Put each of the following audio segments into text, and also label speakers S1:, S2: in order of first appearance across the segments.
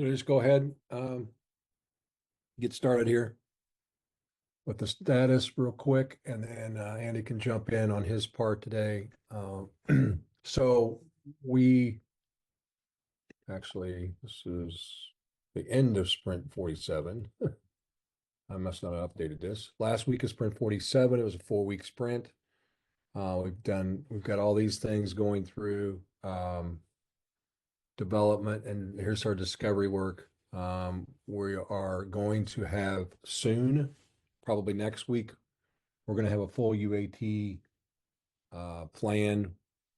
S1: Should I just go ahead, get started here with the status real quick, and then Andy can jump in on his part today. So we actually, this is the end of sprint 47. I must not have updated this. Last week is sprint 47. It was a 4-week sprint. We've got all these things going through development, and here's our discovery work. We are going to have soon, probably next week, we're going to have a full UAT plan,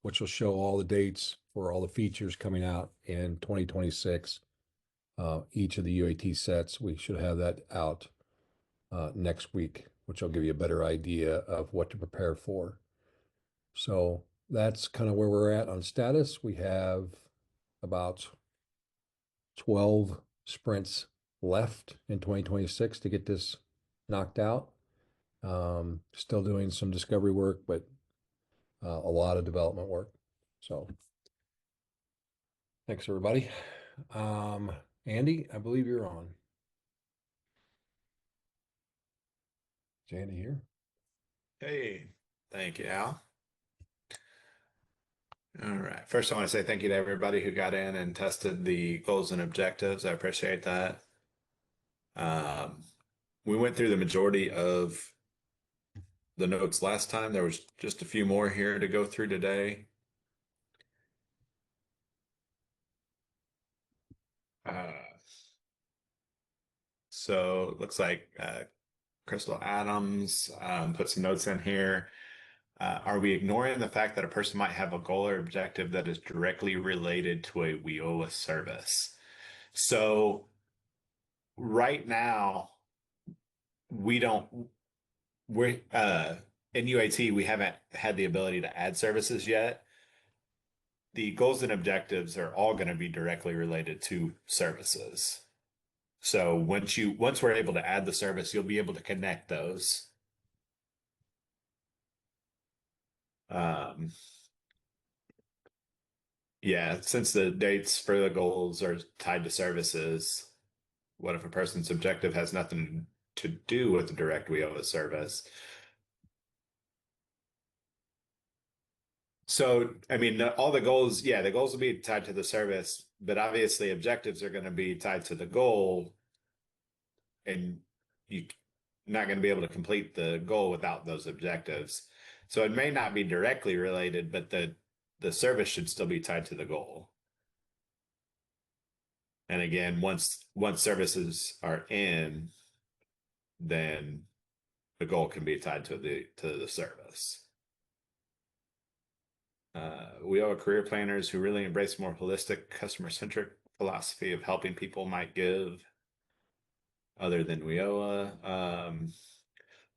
S1: which will show all the dates for all the features coming out in 2026. Each of the UAT sets, we should have that out next week, which will give you a better idea of what to prepare for. So that's kind of where we're at on status. We have about 12 sprints left in 2026 to get this knocked out. Still doing some discovery work, but a lot of development work. So thanks, everybody. Andy, I believe you're on. Is Andy here?
S2: Hey, thank you, Al. All right. First, I want to say thank you to everybody who got in and tested the goals and objectives. I appreciate that. Um, we went through the majority of the notes last time. There was just a few more here to go through today. Uh, so it looks like Crystal Adams put some notes in here. Are we ignoring the fact that a person might have a goal or objective that is directly related to a WIOA service? So right now, we don't we're in UAT, we haven't had the ability to add services yet. The goals and objectives are all going to be directly related to services. So once we're able to add the service, you'll be able to connect those. Um, yeah, since the dates for the goals are tied to services, what if a person's objective has nothing to do with the direct WIOA service? So, I mean, all the goals, yeah, the goals will be tied to the service, but obviously objectives are going to be tied to the goal, and you're not going to be able to complete the goal without those objectives. So it may not be directly related, but the service should still be tied to the goal. And again, once services are in, then the goal can be tied to the service. We owe career planners who really embrace more holistic, customer-centric philosophy of helping people might give other than WIOA.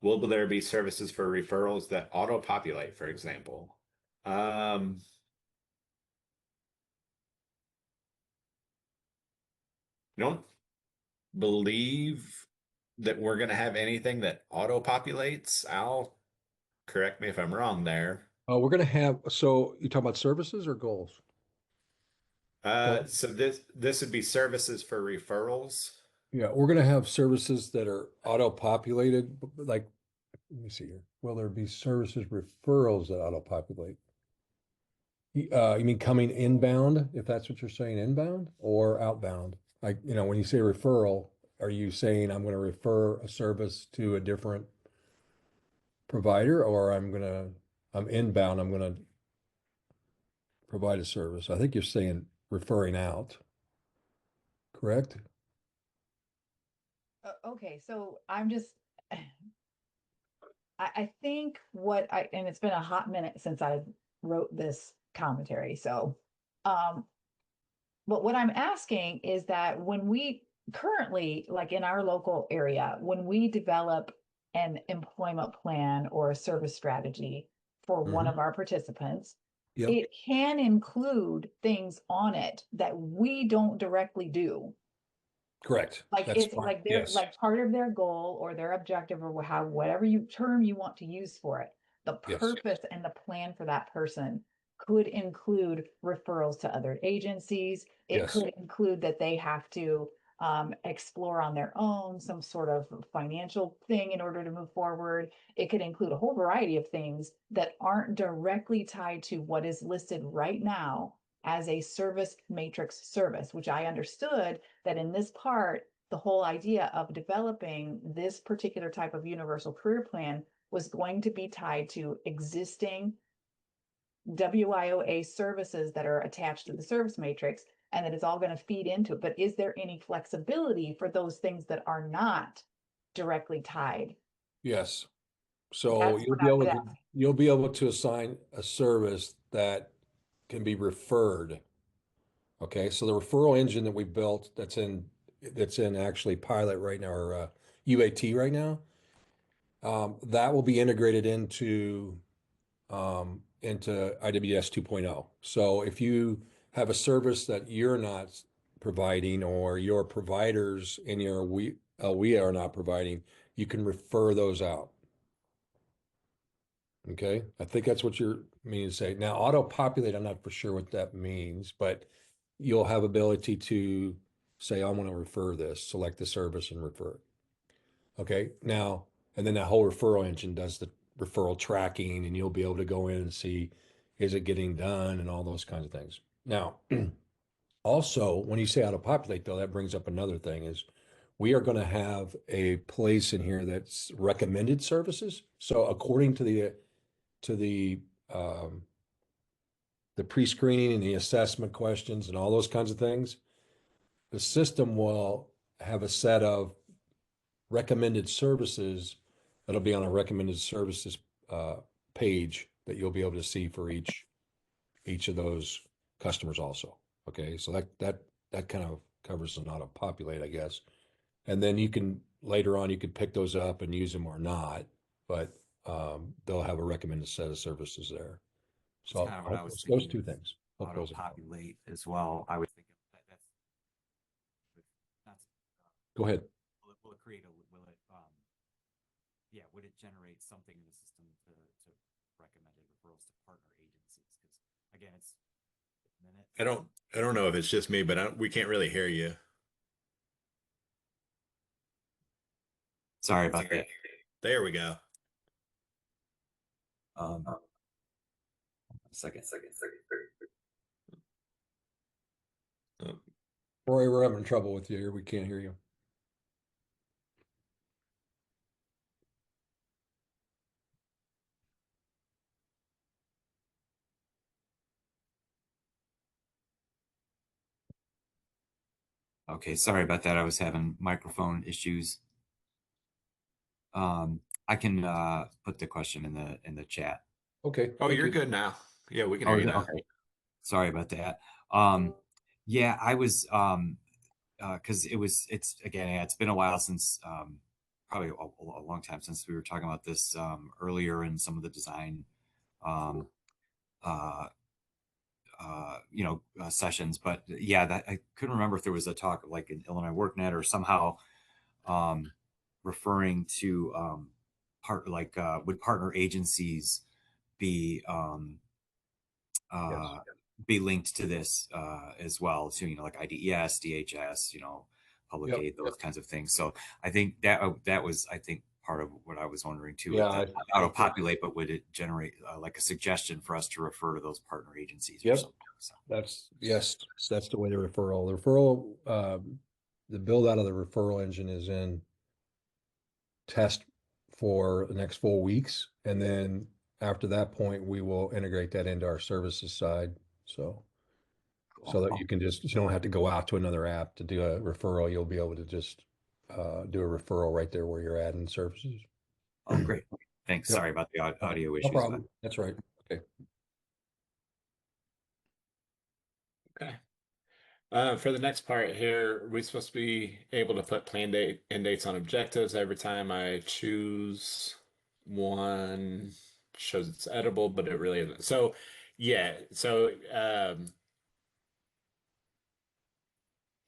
S2: Will there be services for referrals that auto-populate, for example? I don't believe that we're going to have anything that auto-populates. Al, correct me if I'm wrong there.
S1: We're going to have, so you talking about services or goals? Goals?
S2: So this would be services for referrals.
S1: Yeah, we're going to have services that are auto-populated, like, let me see here. Will there be services referrals that auto-populate? You mean coming inbound, if that's what you're saying, inbound or outbound? Like, when you say referral, are you saying I'm going to refer a service to a different provider, or I'm inbound, I'm going to provide a service? I think you're saying referring out, correct?
S3: Okay, so I'm just, I think and it's been a hot minute since I wrote this commentary. So, um, but what I'm asking is that when we currently, like in our local area, when we develop an employment plan or a service strategy for one of
S1: Hmm.
S3: our participants,
S1: Yep,
S3: it can include things on it that we don't directly do.
S1: correct.
S3: Like
S1: That's
S3: it's
S1: fine.
S3: like they're
S1: Yes,
S3: like part of their goal or their objective or whatever you term you want to use for it. The
S1: yes.
S3: purpose and the plan for that person could include referrals to other agencies. It
S1: Yes.
S3: could include that they have to explore on their own some sort of financial thing in order to move forward. It could include a whole variety of things that aren't directly tied to what is listed right now as a service matrix service, which I understood that in this part, the whole idea of developing this particular type of universal career plan was going to be tied to existing WIOA services that are attached to the service matrix, and that it's all going to feed into it. But is there any flexibility for those things that are not directly tied?
S1: Yes. So
S3: That's
S1: you'll
S3: what
S1: be
S3: I
S1: able
S3: would
S1: to,
S3: ask.
S1: you'll be able to assign a service that can be referred. Okay, so the referral engine that we built that's in actually pilot right now, or UAT right now, that will be integrated into IWDS 2.0. So if you have a service that you're not providing, or your providers in your we are not providing, you can refer those out. Okay, I think that's what you're meaning to say. Now, auto-populate, I'm not for sure what that means, but you'll have ability to say, I want to refer this, select the service and refer it. Okay, now, and then that whole referral engine does the referral tracking, and you'll be able to go in and see, is it getting done, and all those kinds of things. Now, also, when you say auto-populate, though, that brings up another thing is we are going to have a place in here that's recommended services. So according to the um, the pre-screening and the assessment questions and all those kinds of things, the system will have a set of recommended services that'll be on a recommended services page that you'll be able to see for each of those customers also. Okay, so that kind of covers an auto populate, I guess. And then you can later on you could pick those up and use them or not, but they'll have a recommended set of services there. So
S4: That's kind of what I was
S1: those
S4: thinking.
S1: two things. Hope
S4: Auto
S1: those are-
S4: populate as well. I would think of that's
S1: Go ahead.
S4: will it create a will it yeah, would it generate something in the system to recommended referrals to partner agencies? Because again, it's minute.
S2: I don't know if it's just me, but we can't really hear you.
S4: Sorry about that.
S2: There we go.
S4: Second.
S1: Roy, we're having trouble with you here. We can't hear you.
S4: Okay, sorry about that. I was having microphone issues. I can put the question in the chat.
S1: Okay.
S2: Oh,
S1: thank
S2: you're
S1: you.
S2: good now. Yeah, we can
S4: Oh,
S2: hear you now.
S4: okay. Sorry about that. Yeah, I was because it's again, yeah, it's been a while since probably a long time since we were talking about this earlier in some of the design sessions. But yeah, that I couldn't remember if there was a talk of like an Illinois WorkNet or somehow referring to would partner agencies be
S1: Yes.
S4: be linked to this as well, so like IDES, DHS, public
S1: Yep,
S4: aid, those
S1: yep.
S4: kinds of things. So I think that was part of what I was wondering too.
S1: Yeah,
S4: That
S1: I
S4: auto
S1: think-
S4: populate, but would it generate like a suggestion for us to refer to those partner agencies or
S1: Yep.
S4: something? So,
S1: Yes, that's the way the referral. The referral, the build out of the referral engine is in test for the next 4 weeks, and then after that point, we will integrate that into our services side. So that you don't have to go out to another app to do a referral. You'll be able to just do a referral right there where you're adding services.
S4: oh, great. Thanks.
S1: Yep.
S4: Sorry about the audio
S1: No
S4: issues.
S1: problem. That's right. Okay.
S2: Okay. For the next part here, we're supposed to be able to put plan date end dates on objectives. Every time I choose one, shows it's edible, but it really isn't. So, yeah. So,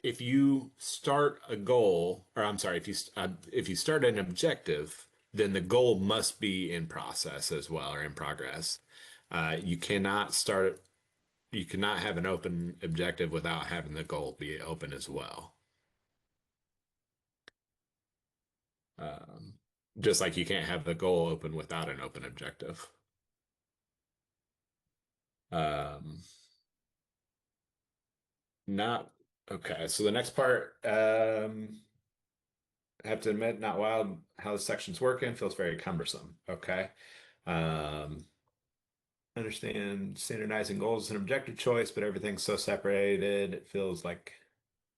S2: if you start a goal, or I'm sorry, if you start an objective, then the goal must be in process as well, or in progress. You cannot have an open objective without having the goal be open as well. Just like you can't have the goal open without an open objective. Not okay. So the next part, I have to admit, not wild how the section's working, feels very cumbersome. Okay. Understand standardizing goals and objective choice, but everything's so separated. It feels like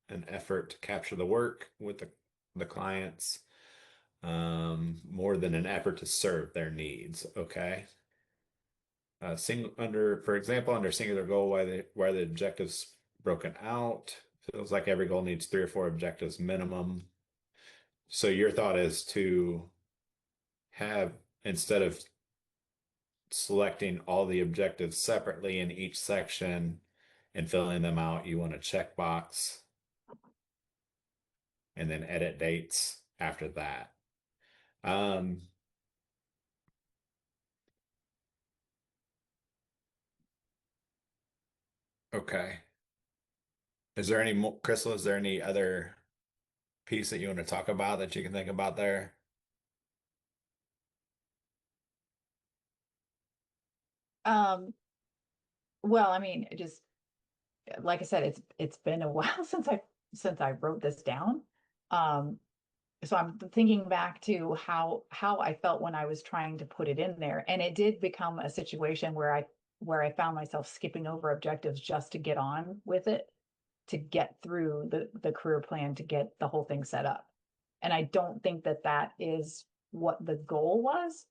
S2: an effort to capture the work with the clients, more than an effort to serve their needs. Okay. For example, under singular goal, why the objectives broken out, feels like every goal needs 3 or 4 objectives minimum. So your thought is to have, instead of selecting all the objectives separately in each section and filling them out, you want a checkbox and then edit dates after that. Okay. Is there any more, Crystal, is there any other piece that you want to talk about that you can think about there?
S3: Well, I mean, just like I said, it's been a while since I wrote this down. So I'm thinking back to how I felt when I was trying to put it in there, and it did become a situation where I found myself skipping over objectives just to get on with it, to get through the career plan, to get the whole thing set up. And I don't think that that is what the goal was,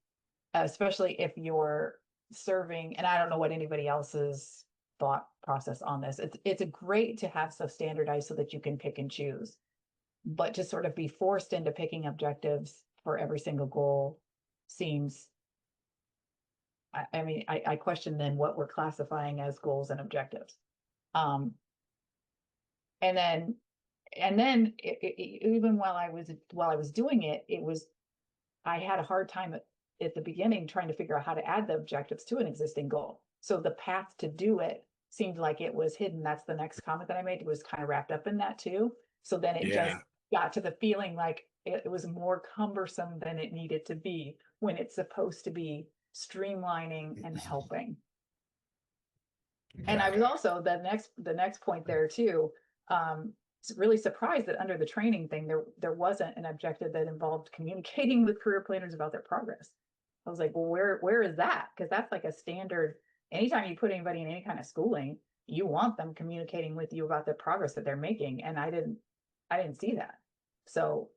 S3: especially if you're serving, and I don't know what anybody else's thought process on this. It's a great to have stuff standardized so that you can pick and choose, but to sort of be forced into picking objectives for every single goal seems, I mean, I question then what we're classifying as goals and objectives. Um, and then even while I was doing it, I had a hard time at the beginning trying to figure out how to add the objectives to an existing goal. So the path to do it seemed like it was hidden. That's the next comment that I made. It was kind of wrapped up in that too. So then it just got to the feeling like it was more cumbersome than it needed to be when it's supposed to be streamlining and helping. And I was also the next point there too, really surprised that under the training thing, there wasn't an objective that involved communicating with career planners about their progress. I was like, well, where is that? Because that's like a standard. Anytime you put anybody in any kind of schooling, you want them communicating with you about the progress that they're making. And I didn't see that. So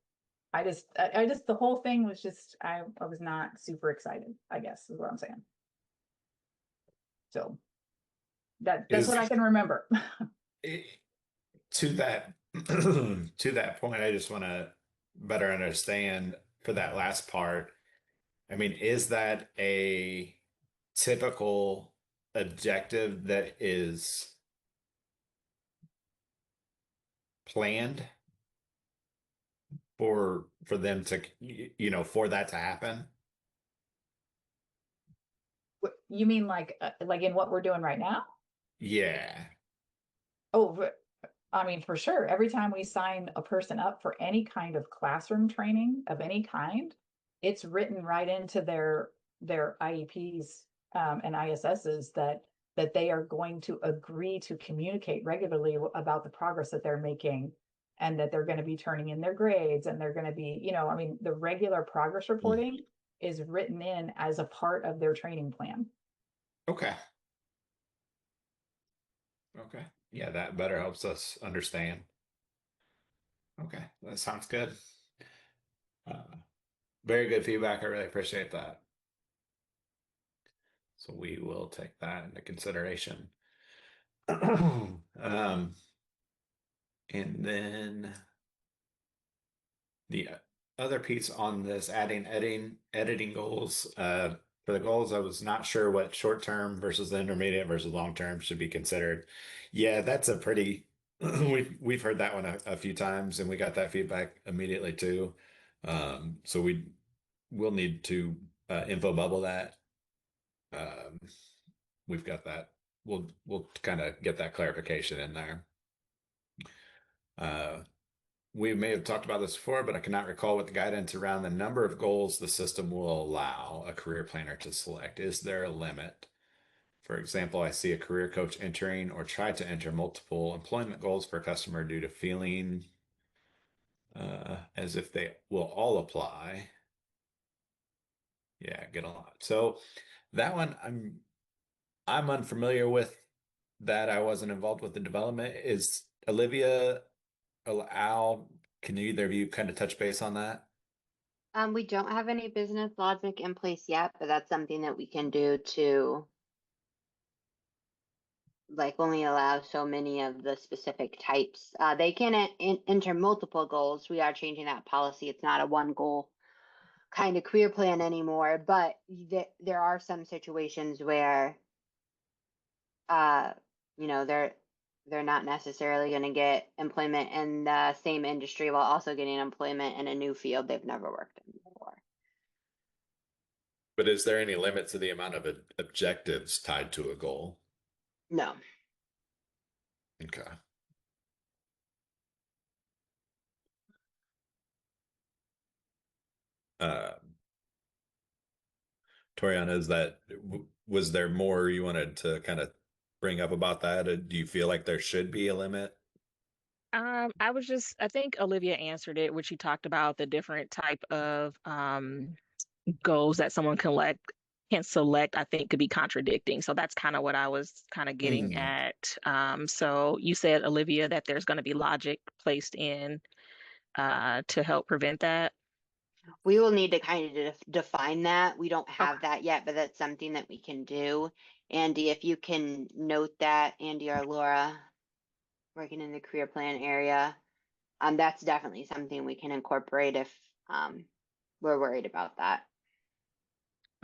S3: I just the whole thing was just, I was not super excited, I guess is what I'm saying. So that's what I can remember.
S2: To that to that point, I just want to better understand for that last part. I mean, is that a typical objective that is planned for them to, for that to happen?
S3: You mean like in what we're doing right now?
S2: Yeah.
S3: Oh, I mean, for sure. Every time we sign a person up for any kind of classroom training of any kind, it's written right into their IEPs and ISSs that they are going to agree to communicate regularly about the progress that they're making, and that they're going to be turning in their grades, and they're going to be, I mean, the regular progress reporting is written in as a part of their training plan.
S2: Okay. Okay. Yeah, that better helps us understand. Okay, that sounds good. Very good feedback. I really appreciate that. So we will take that into consideration. And then the other piece on this editing goals, for the goals, I was not sure what short-term versus the intermediate versus long-term should be considered. Yeah, that's a pretty, we've heard that one a few times, and we got that feedback immediately too. So we'll need to info bubble that. we've got that. We'll kind of get that clarification in there. We may have talked about this before, but I cannot recall what the guidance around the number of goals the system will allow a career planner to select. Is there a limit? For example, I see a career coach entering or try to enter multiple employment goals for a customer due to feeling as if they will all apply. Yeah, get a lot. So that one I'm unfamiliar with that. I wasn't involved with the development. Is Olivia, Al, can either of you kind of touch base on that?
S5: We don't have any business logic in place yet, but that's something that we can do to like only allow so many of the specific types. They can enter multiple goals. We are changing that policy. It's not a one goal kind of career plan anymore, but there are some situations where, uh, you know, they're not necessarily going to get employment in the same industry while also getting employment in a new field they've never worked in before.
S2: But is there any limit to the amount of objectives tied to a goal?
S5: No.
S2: Okay. Uh, Toriana, was there more you wanted to kind of bring up about that? Do you feel like there should be a limit?
S6: I think Olivia answered it, when she talked about the different type of goals that someone can select, I think could be contradicting. So that's kind of what I was kind of getting at. So you said, Olivia, that there's going to be logic placed in to help prevent that.
S5: We will need to kind of define that. We don't have
S6: Okay.
S5: that yet, but that's something that we can do. Andy, if you can note that, Andy or Laura, working in the career plan area, that's definitely something we can incorporate if we're worried about that.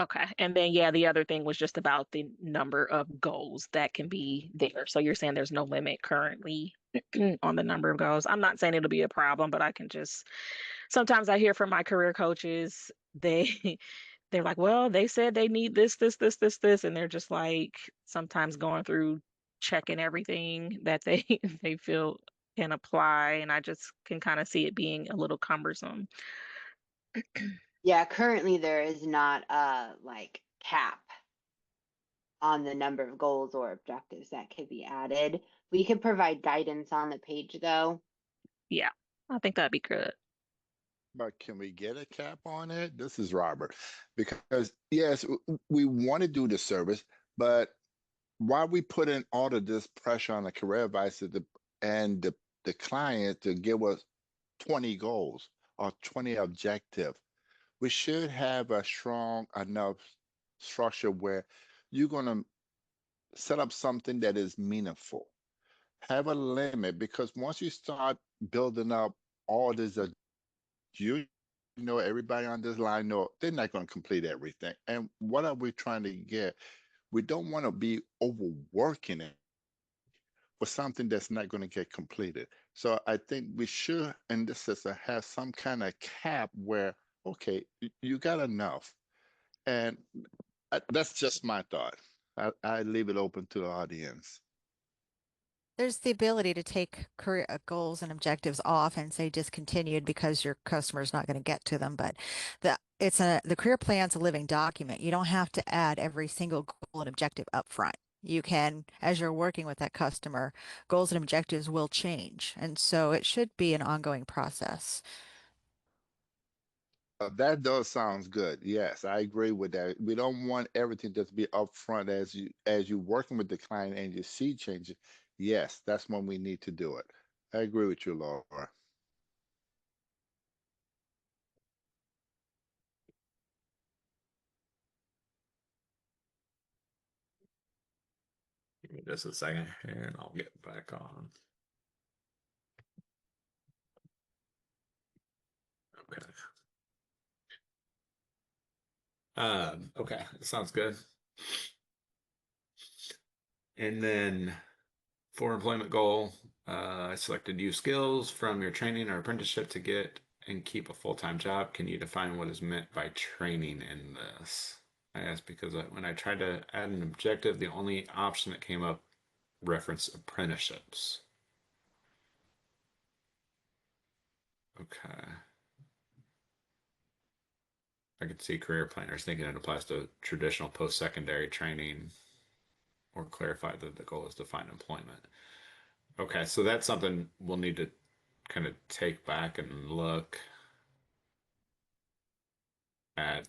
S6: Okay. And then, yeah, the other thing was just about the number of goals that can be there. So you're saying there's no limit currently on the number of goals. I'm not saying it'll be a problem, but I can just, sometimes I hear from my career coaches, they're like, well, they said they need this, and they're just like sometimes going through checking everything that they they feel can apply, and I just can kind of see it being a little cumbersome.
S5: Yeah, currently there is not a like cap on the number of goals or objectives that could be added. We could provide guidance on the page though.
S6: Yeah, I think that'd be good.
S7: But can we get a cap on it? This is Robert. Because yes, we want to do the service, but why we put in all of this pressure on the career advisor and the client to give us 20 goals or 20 objectives? We should have a strong enough structure where you're going to set up something that is meaningful. Have a limit, because once you start building up all this, you know, everybody on this line know they're not going to complete everything. And what are we trying to get? We don't want to be overworking it for something that's not going to get completed. So I think we should, in this system, have some kind of cap where, okay, you got enough. And that's just my thought. I leave it open to the audience.
S8: There's the ability to take career goals and objectives off and say discontinued because your customer is not going to get to them. But the career plan's a living document. You don't have to add every single goal and objective up front. You can, as you're working with that customer, goals and objectives will change. And so it should be an ongoing process.
S7: That does sounds good. Yes, I agree with that. We don't want everything just to be upfront as you working with the client and you see changes. Yes, that's when we need to do it. I agree with you, Laura.
S2: Give me just a second here and I'll get back on. Okay. Okay, sounds good. And then for employment goal, I selected new skills from your training or apprenticeship to get and keep a full-time job. Can you define what is meant by training in this? I asked because when I tried to add an objective, the only option that came up referenced apprenticeships. Okay. I could see career planners thinking it applies to traditional post-secondary training or clarify that the goal is to find employment. Okay, so that's something we'll need to kind of take back and look at.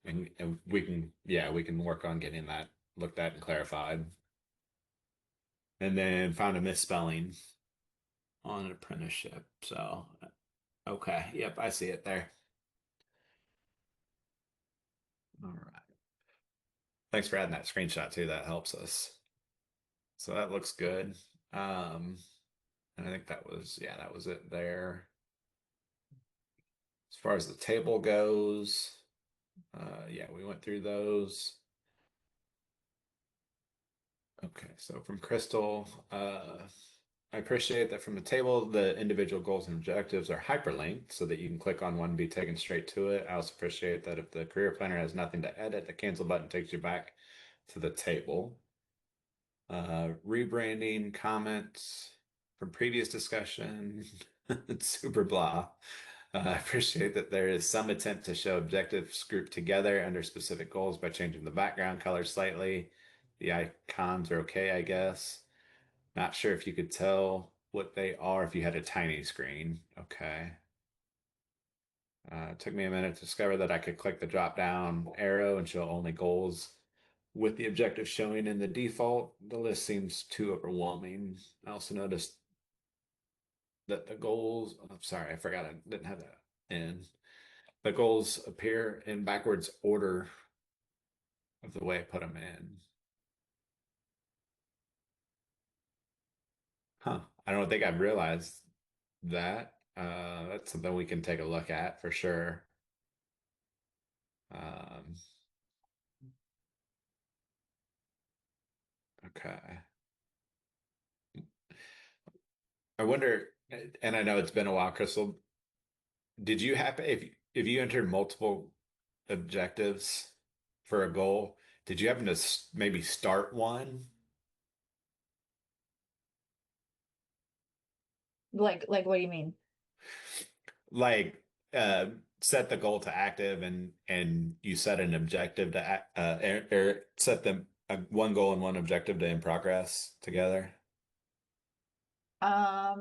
S2: And we can, yeah, we can work on getting that looked at and clarified. And then found a misspelling on an apprenticeship. So, okay, yep, I see it there. All right. Thanks for adding that screenshot too. That helps us. So that looks good. And I think that was, yeah, that was it there. As far as the table goes, yeah, we went through those. Okay, so from Crystal, I appreciate that from the table, the individual goals and objectives are hyperlinked so that you can click on one and be taken straight to it. I also appreciate that if the career planner has nothing to edit, the cancel button takes you back to the table. Rebranding comments from previous discussion, it's super blah. I appreciate that there is some attempt to show objectives grouped together under specific goals by changing the background color slightly. The icons are okay, I guess. Not sure if you could tell what they are if you had a tiny screen. Okay. It took me a minute to discover that I could click the drop down arrow and show only goals with the objective showing in the default. The list seems too overwhelming. I also noticed that the goals, I'm sorry, I forgot I didn't have that in. The goals appear in backwards order of the way I put them in. Huh. I don't think I've realized that. That's something we can take a look at for sure. Um, okay. I wonder, and I know it's been a while, Crystal, did you happen if you entered multiple objectives for a goal, did you happen to maybe start one?
S3: Like what do you mean?
S2: Like set the goal to active and you set an objective to set them one goal and one objective to in progress together?
S3: I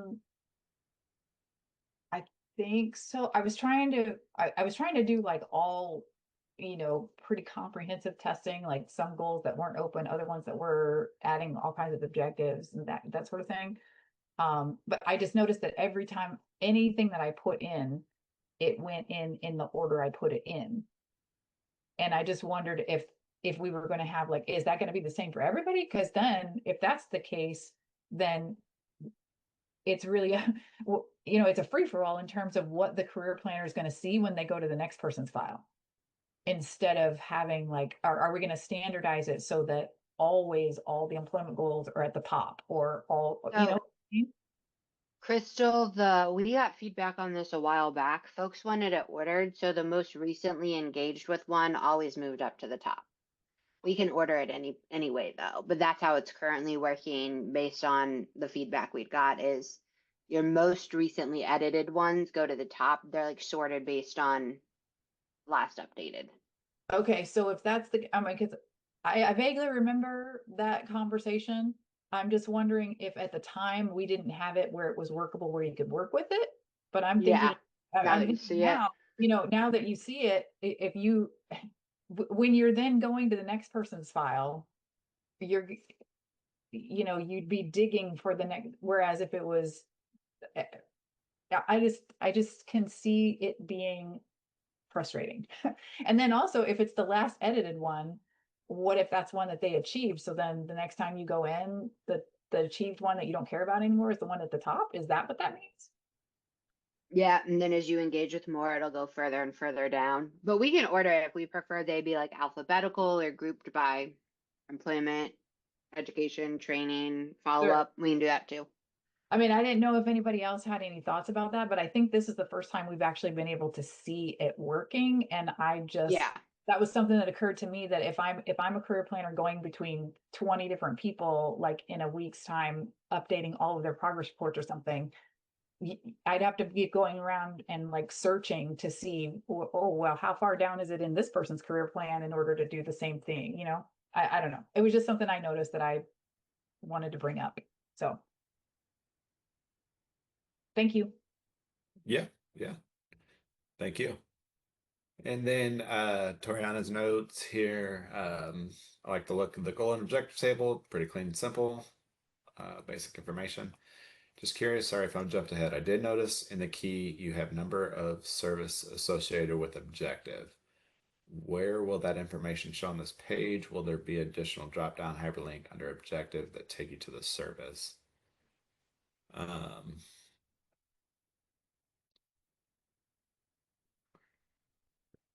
S3: think so. I was trying to do like all, pretty comprehensive testing, like some goals that weren't open, other ones that were adding all kinds of objectives and that sort of thing. But I just noticed that every time anything that I put in, it went in the order I put it in. And I just wondered if we were going to have like, is that going to be the same for everybody? Because then if that's the case, then it's really it's a free-for-all in terms of what the career planner is going to see when they go to the next person's file, instead of having like, are we going to standardize it so that always all the employment goals are at the top, or all,
S5: Crystal, we got feedback on this a while back. Folks wanted it ordered, so the most recently engaged with one always moved up to the top. We can order it anyway though, but that's how it's currently working based on the feedback we've got. Is your most recently edited ones go to the top. They're like sorted based on last updated.
S3: Okay, so if that's the, I mean, because I vaguely remember that conversation. I'm just wondering if at the time we didn't have it where it was workable, where you could work with it. But I'm thinking,
S5: Yeah,
S3: I'm
S5: now that you
S3: thinking
S5: see it.
S3: now, now that you see it, if you, when you're then going to the next person's file, you're, you'd be digging for the next, whereas if it was, I just can see it being frustrating. And then also if it's the last edited one, what if that's one that they achieved? So then the next time you go in, the achieved one that you don't care about anymore is the one at the top. Is that what that means?
S5: Yeah, and then as you engage with more, it'll go further and further down. But we can order it if we prefer they be like alphabetical or grouped by employment, education, training, follow-up. We can do that too.
S3: I mean, I didn't know if anybody else had any thoughts about that, but I think this is the first time we've actually been able to see it working. And I just,
S5: Yeah.
S3: that was something that occurred to me, that if I'm a career planner going between 20 different people, like in a week's time, updating all of their progress reports or something, I'd have to be going around and like searching to see, oh, well, how far down is it in this person's career plan in order to do the same thing, you know? I don't know. It was just something I noticed that I wanted to bring up. So thank you.
S2: Yeah, yeah. Thank you. And then Toriana's notes here. I like the look of the goal and objective table. Pretty clean and simple. Basic information. Just curious, sorry if I'm jumped ahead. I did notice in the key you have number of service associated with objective. Where will that information show on this page? Will there be additional drop-down hyperlink under objective that take you to the service?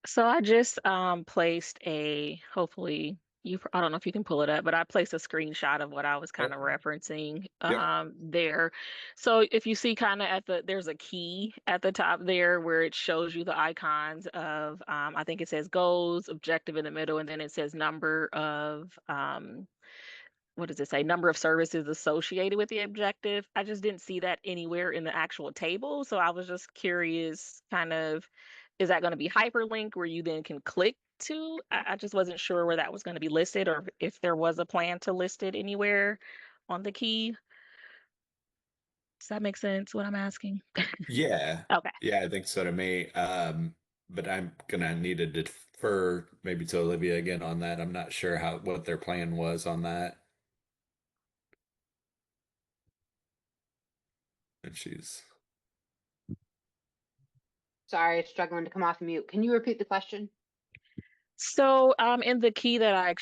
S6: So I just placed a, hopefully I don't know if you can pull it up, but I placed a screenshot of what I was kind of referencing
S2: Yep.
S6: there. So if you see kind of there's a key at the top there where it shows you the icons of, I think it says goals, objective in the middle, and then it says number of, what does it say? Number of services associated with the objective. I just didn't see that anywhere in the actual table. So I was just curious, kind of, is that going to be hyperlink where you then can click to? I just wasn't sure where that was going to be listed, or if there was a plan to list it anywhere on the key. Does that make sense what I'm asking?
S2: Yeah.
S6: Okay.
S2: Yeah, I think so to me. But I'm gonna need to defer maybe to Olivia again on that. I'm not sure what their plan was on that. And she's
S5: Sorry, struggling to come off mute. Can you repeat the question?
S6: So, in the key that I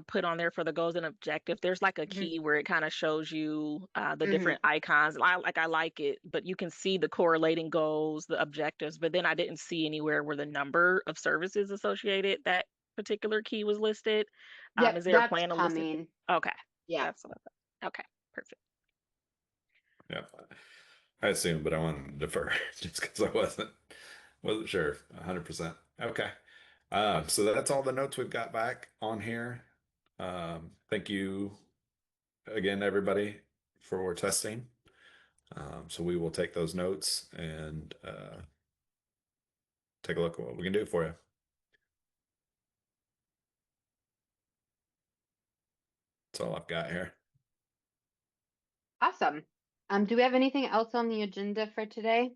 S6: put on there for the goals and objective, there's like a
S5: Mhm.
S6: key where it kind of shows you the
S5: Mhm.
S6: different icons. I like it, but you can see the correlating goals, the objectives, but then I didn't see anywhere where the number of services associated that particular key was listed.
S5: Yep,
S6: Is there a
S5: that's
S6: plan to list it?
S5: coming.
S6: Okay,
S5: Yeah.
S6: that's what I thought. Okay, perfect.
S2: yeah. I assume, but I wanted to defer just because I wasn't sure 100%. Okay. So that's all the notes we've got back on here. Thank you again, everybody, for testing. So we will take those notes and take a look at what we can do for you. That's all I've got here.
S5: Awesome. Do we have anything else on the agenda for today?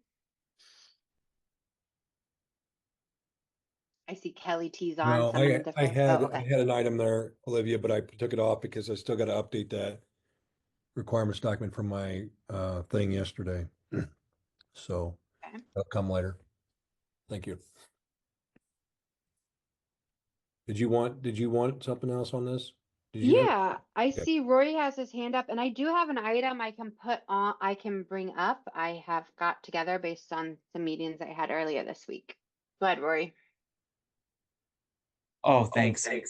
S5: I see Kelly T's on.
S1: No,
S5: Someone
S1: I
S5: defer.
S1: had,
S5: Oh,
S1: I
S5: okay.
S1: had an item there, Olivia, but I took it off because I still got to update that requirements document from my thing yesterday. So
S5: Okay.
S1: that'll come later. Thank you. Did you want something else on this? Did you have?
S5: Yeah, I
S1: Okay.
S5: see Rory has his hand up, and I do have an item I can I can bring up. I have got together based on some meetings I had earlier this week. Go ahead, Rory.
S4: Oh, thanks. I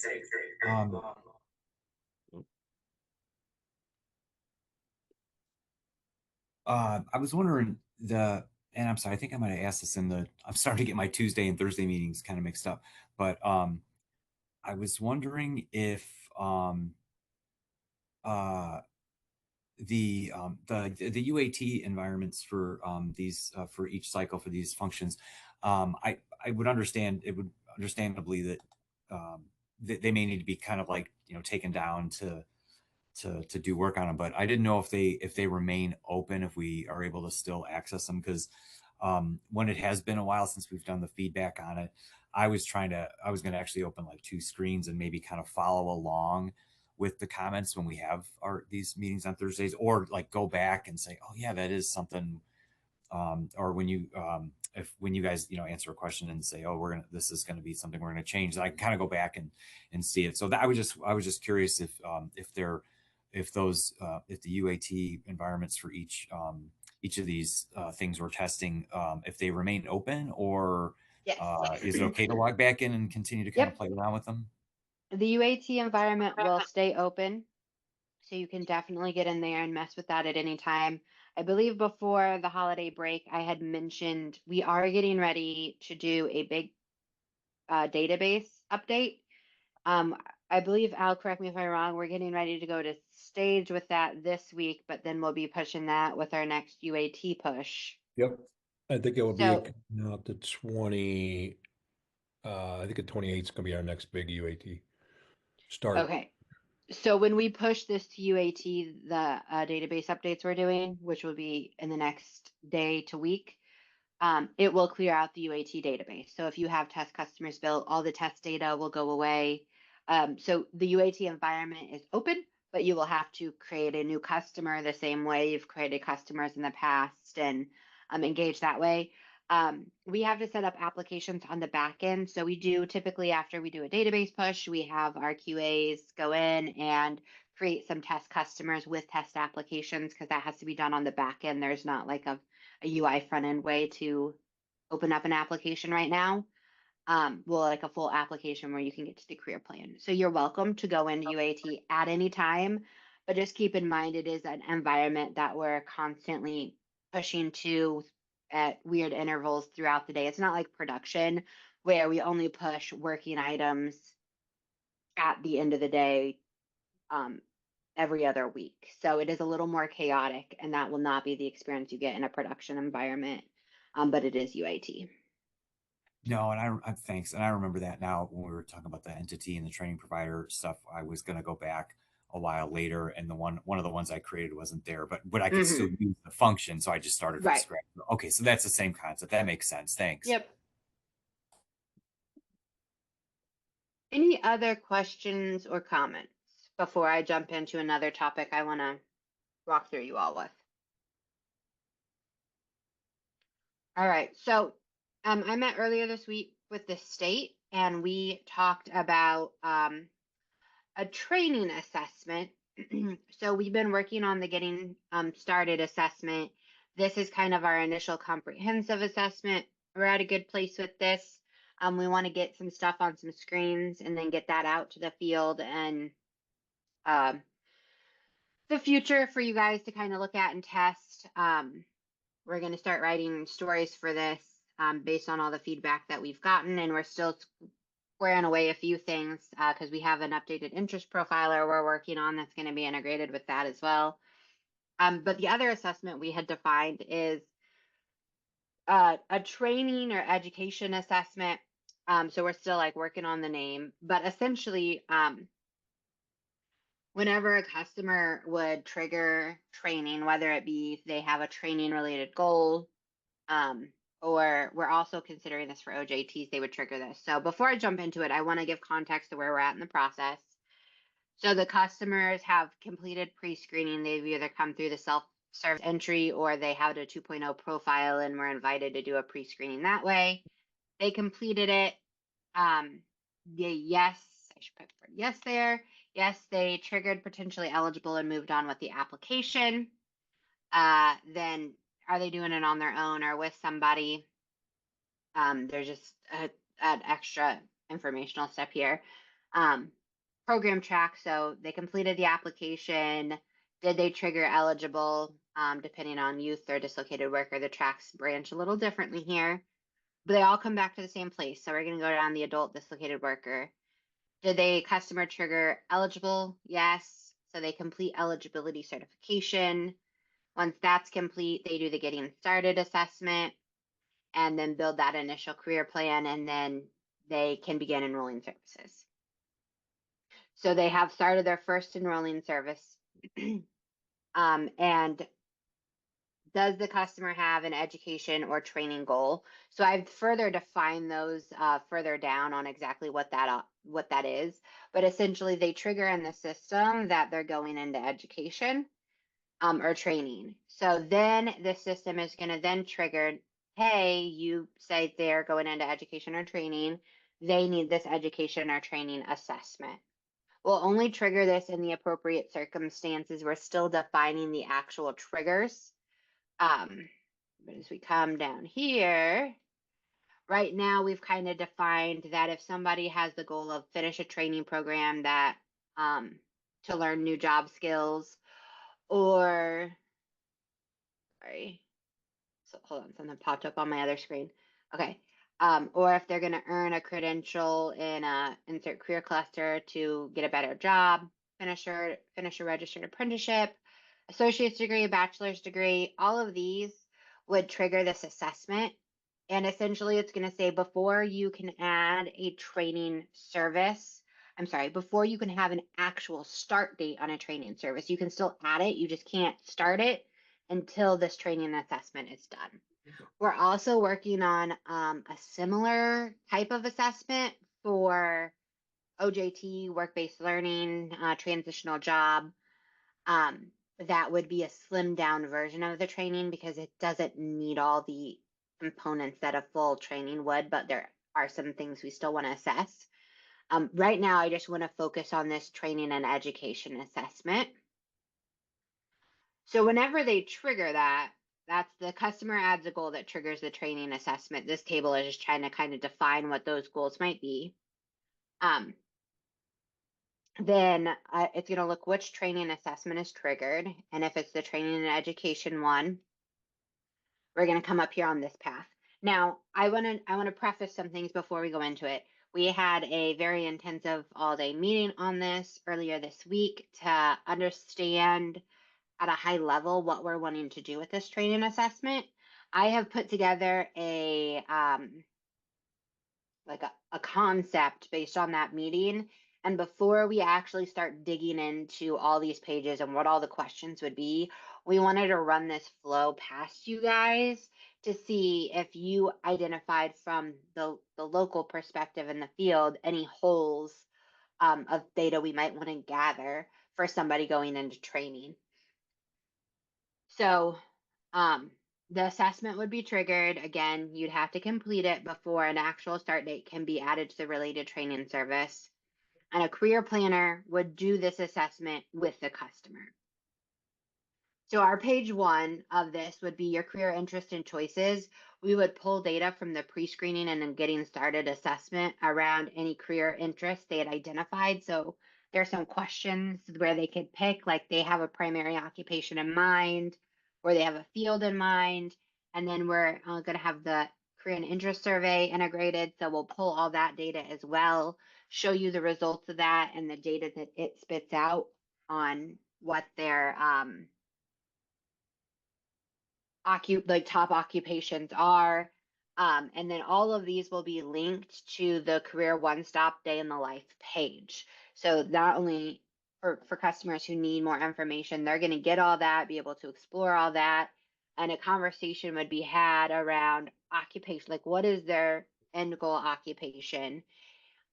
S4: was wondering and I'm sorry, I think I might have asked this I'm starting to get my Tuesday and Thursday meetings kind of mixed up, but I was wondering if uh, the UAT environments for these for each cycle for these functions, I would understand it would understandably that they may need to be kind of like taken down to do work on them, but I didn't know if they remain open, if we are able to still access them, because when it has been a while since we've done the feedback on it, I was going to actually open like two screens and maybe kind of follow along with the comments when we have these meetings on Thursdays, or like go back and say, oh yeah, that is something. Or when you guys answer a question and say, oh, this is gonna be something we're gonna change, then I can kind of go back and see it. So that I was just curious if the UAT environments for each of these things we're testing, if they remain open, or
S5: Yes.
S4: is it okay to log back in and continue to kind of
S5: Yep.
S4: play around with them?
S5: The UAT environment will stay open, so you can definitely get in there and mess with that at any time. I believe before the holiday break, I had mentioned we are getting ready to do a big database update. I believe, Al, correct me if I'm wrong, we're getting ready to go to stage with that this week, but then we'll be pushing that with our next UAT push.
S1: Yep. I think it will be
S5: So-
S1: coming out the 20, I think the 28th is gonna be our next big UAT start.
S5: Okay. So when we push this to UAT, the database updates we're doing, which will be in the next day to week, it will clear out the UAT database. So if you have test customers built, all the test data will go away. So the UAT environment is open, but you will have to create a new customer the same way you've created customers in the past and engage that way. We have to set up applications on the back end. So we do typically, after we do a database push, we have our QAs go in and create some test customers with test applications, because that has to be done on the back end. There's not like a UI front end way to open up an application right now. Well, like a full application where you can get to the career plan. So you're welcome to go into UAT at any time, but just keep in mind it is an environment that we're constantly pushing to at weird intervals throughout the day. It's not like production where we only push working items at the end of the day every other week. So it is a little more chaotic, and that will not be the experience you get in a production environment, but it is UAT.
S4: No, and I thanks. And I remember that now when we were talking about the entity and the training provider stuff. I was going to go back a while later, and one of the ones I created wasn't there, but I could still use the function. So I just started from
S5: Right.
S4: scratch. Okay, so that's the same concept. That makes sense. Thanks.
S5: Yep. Any other questions or comments before I jump into another topic I want to walk through you all with? All right. So I met earlier this week with the state, and we talked about a training assessment. So we've been working on the getting started assessment. This is kind of our initial comprehensive assessment. We're at a good place with this. We want to get some stuff on some screens and then get that out to the field and the future for you guys to kind of look at and test. We're going to start writing stories for this based on all the feedback that we've gotten, and we're still squaring away a few things because we have an updated interest profiler we're working on that's going to be integrated with that as well. But the other assessment we had defined is a training or education assessment. So we're still like working on the name, but essentially, whenever a customer would trigger training, whether it be they have a training related goal, or we're also considering this for OJTs, they would trigger this. So before I jump into it, I want to give context to where we're at in the process. So the customers have completed pre-screening. They've either come through the self-service entry or they have a 2.0 profile and were invited to do a pre-screening that way. They completed it. Yes, I should put yes there. Yes, they triggered potentially eligible and moved on with the application. Then are they doing it on their own or with somebody? There's just an extra informational step here. Program track. So they completed the application. Did they trigger eligible? Depending on youth or dislocated worker, the tracks branch a little differently here, but they all come back to the same place. So we're going to go down the adult dislocated worker. Did they customer trigger eligible? Yes. So they complete eligibility certification. Once that's complete, they do the getting started assessment and then build that initial career plan, and then they can begin enrolling services. So they have started their first enrolling service. And does the customer have an education or training goal? So I've further defined those further down on exactly what that is. But essentially, they trigger in the system that they're going into education or training. So then the system is going to then trigger, hey, you say they're going into education or training. They need this education or training assessment. We'll only trigger this in the appropriate circumstances. We're still defining the actual triggers. But as we come down here, right now we've kind of defined that if somebody has the goal of finish a training program that to learn new job skills, or sorry, so hold on, something popped up on my other screen. Okay, or if they're going to earn a credential in a insert career cluster to get a better job, finish a registered apprenticeship, associate's degree, bachelor's degree, all of these would trigger this assessment. And essentially it's going to say before you can add a training service, I'm sorry, before you can have an actual start date on a training service, you can still add it, you just can't start it until this training assessment is done. We're also working on a similar type of assessment for OJT, work-based learning, transitional job. That would be a slimmed down version of the training because it doesn't need all the components that a full training would, but there are some things we still want to assess. Right now, I just want to focus on this training and education assessment. So whenever they trigger that, that's the customer adds a goal that triggers the training assessment. This table is just trying to kind of define what those goals might be. Then it's going to look which training assessment is triggered. And if it's the training and education one, we're going to come up here on this path. Now, I want to preface some things before we go into it. We had a very intensive all-day meeting on this earlier this week to understand at a high level what we're wanting to do with this training assessment. I have put together a concept based on that meeting. And before we actually start digging into all these pages and what all the questions would be, we wanted to run this flow past you guys to see if you identified from the local perspective in the field any holes of data we might want to gather for somebody going into training. So the assessment would be triggered. Again, you'd have to complete it before an actual start date can be added to the related training service. And a career planner would do this assessment with the customer. So our page one of this would be your career interest and choices. We would pull data from the pre-screening and then getting started assessment around any career interests they had identified. So there's some questions where they could pick, like they have a primary occupation in mind, or they have a field in mind. And then we're going to have the career and interest survey integrated. So we'll pull all that data as well, show you the results of that and the data that it spits out on what their top occupations are. And then all of these will be linked to the career one-stop day in the life page. So not only for customers who need more information, they're going to get all that, be able to explore all that. And a conversation would be had around occupation, like what is their end goal occupation,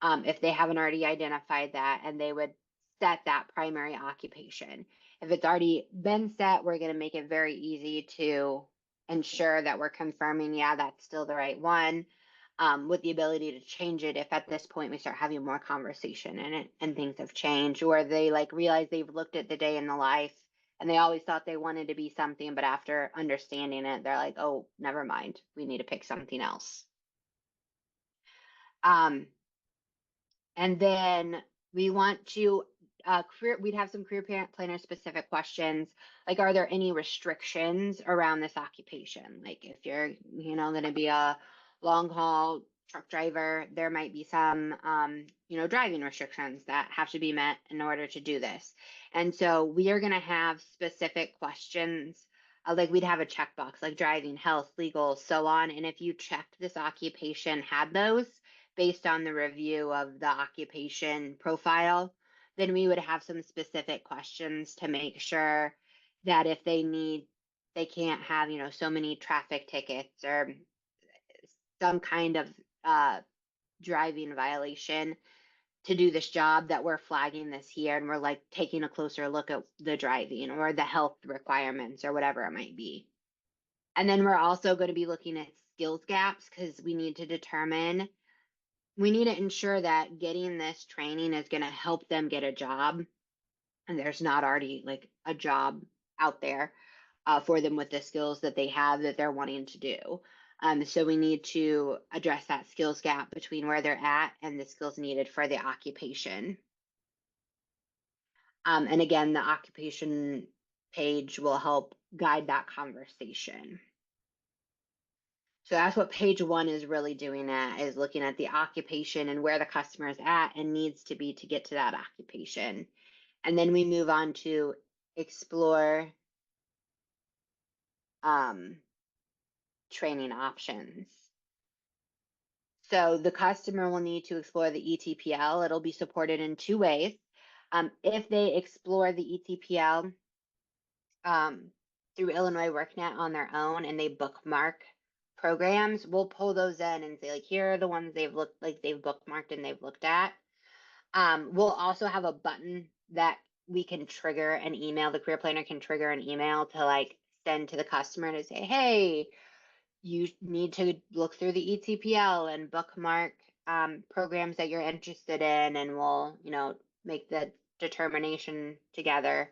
S5: if they haven't already identified that, and they would set that primary occupation. If it's already been set, we're going to make it very easy to ensure that we're confirming, yeah, that's still the right one, with the ability to change it if at this point we start having more conversation in it and things have changed, or they realize they've looked at the day in the life and they always thought they wanted to be something, but after understanding it, they're like, oh, never mind, we need to pick something else. And then we want to we'd have some career planner specific questions, like are there any restrictions around this occupation? Like if you're, going to be a long haul truck driver, there might be some, driving restrictions that have to be met in order to do this. And so we are going to have specific questions, like we'd have a checkbox, like driving, health, legal, so on. And if you checked this occupation had those, based on the review of the occupation profile, then we would have some specific questions to make sure that if they can't have, so many traffic tickets or some kind of driving violation to do this job, that we're flagging this here and we're taking a closer look at the driving or the health requirements or whatever it might be. And then we're also going to be looking at skills gaps because we need to ensure that getting this training is going to help them get a job, and there's not already a job out there for them with the skills that they have that they're wanting to do. So we need to address that skills gap between where they're at and the skills needed for the occupation. And again, the occupation page will help guide that conversation. So that's what page 1 is really doing at, is looking at the occupation and where the customer is at and needs to be to get to that occupation. And then we move on to explore training options. So the customer will need to explore the ETPL. It'll be supported in 2 ways. If they explore the ETPL through Illinois WorkNet on their own and they bookmark programs, we'll pull those in and say, like, here are the ones they've bookmarked and they've looked at. We'll also have a button that we can trigger an email. The career planner can trigger an email to like send to the customer to say, hey, you need to look through the ETPL and bookmark programs that you're interested in, and we'll, make the determination together.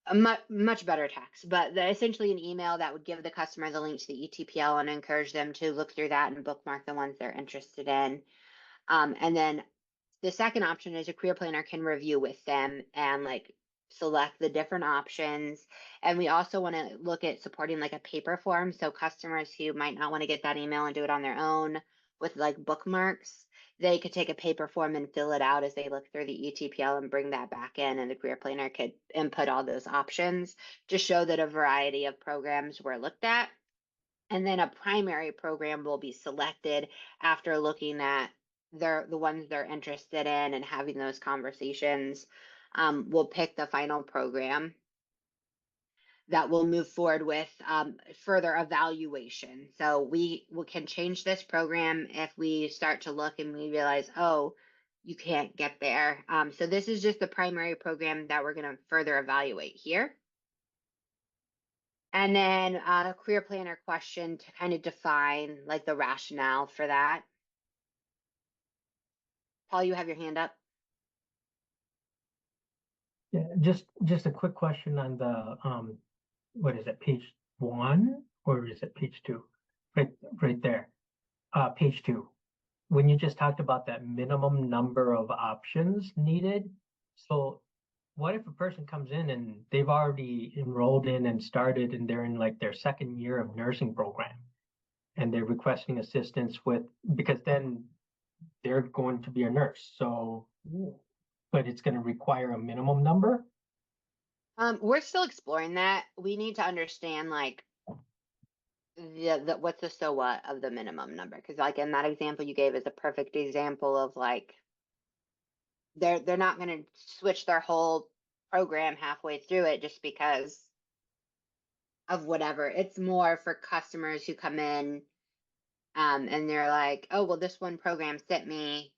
S5: A much better text, but essentially an email that would give the customer the link to the ETPL and encourage them to look through that and bookmark the ones they're interested in. And then the second option is a career planner can review with them and like select the different options. And we also want to look at supporting like a paper form. So customers who might not want to get that email and do it on their own with like bookmarks, they could take a paper form and fill it out as they look through the ETPL and bring that back in, and the career planner could input all those options to show that a variety of programs were looked at. And then a primary program will be selected after looking at the ones they're interested in and having those conversations. We'll pick the final program that we'll move forward with further evaluation. So we can change this program if we start to look and we realize, oh, you can't get there. So this is just the primary program that we're going to further evaluate here. And then a career planner question to kind of define like the rationale for that. Paul, you have your hand up.
S9: Yeah, just a quick question on the what is it, page 1 or is it page 2? Right there. Page 2. When you just talked about that minimum number of options needed. So what if a person comes in and they've already enrolled in and started and they're in like their second year of nursing program and they're requesting assistance with, because then they're going to be a nurse. So, but it's going to require a minimum number.
S5: We're still exploring that. We need to understand like what's the so what of the minimum number, because like in that example you gave is a perfect example of like they're not going to switch their whole program halfway through it just because of whatever. It's more for customers who come in and they're like, oh well, this one program fit me,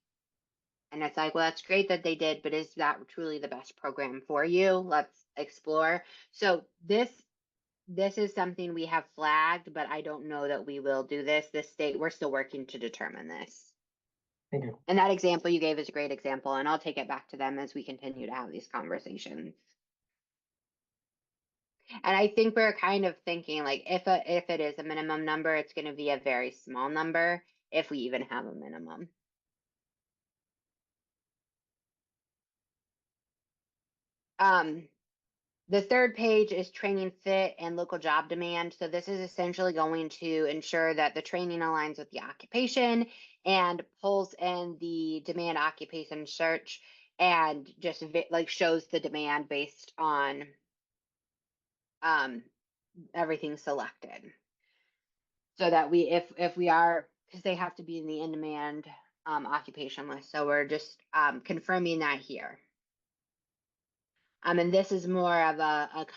S5: and it's like, well, that's great that they did, but is that truly the best program for you? Let's explore. So this is something we have flagged, but I don't know that we will do this. We're still working to determine this.
S9: Thank you.
S5: And that example you gave is a great example, and I'll take it back to them as we continue to have these conversations. And I think we're kind of thinking like if it is a minimum number, it's going to be a very small number if we even have a minimum. The third page is training fit and local job demand. So this is essentially going to ensure that the training aligns with the occupation and pulls in the demand occupation search and just like shows the demand based on everything selected. So that if we are, because they have to be in the in-demand occupation list. So we're just confirming that here. And this is more of a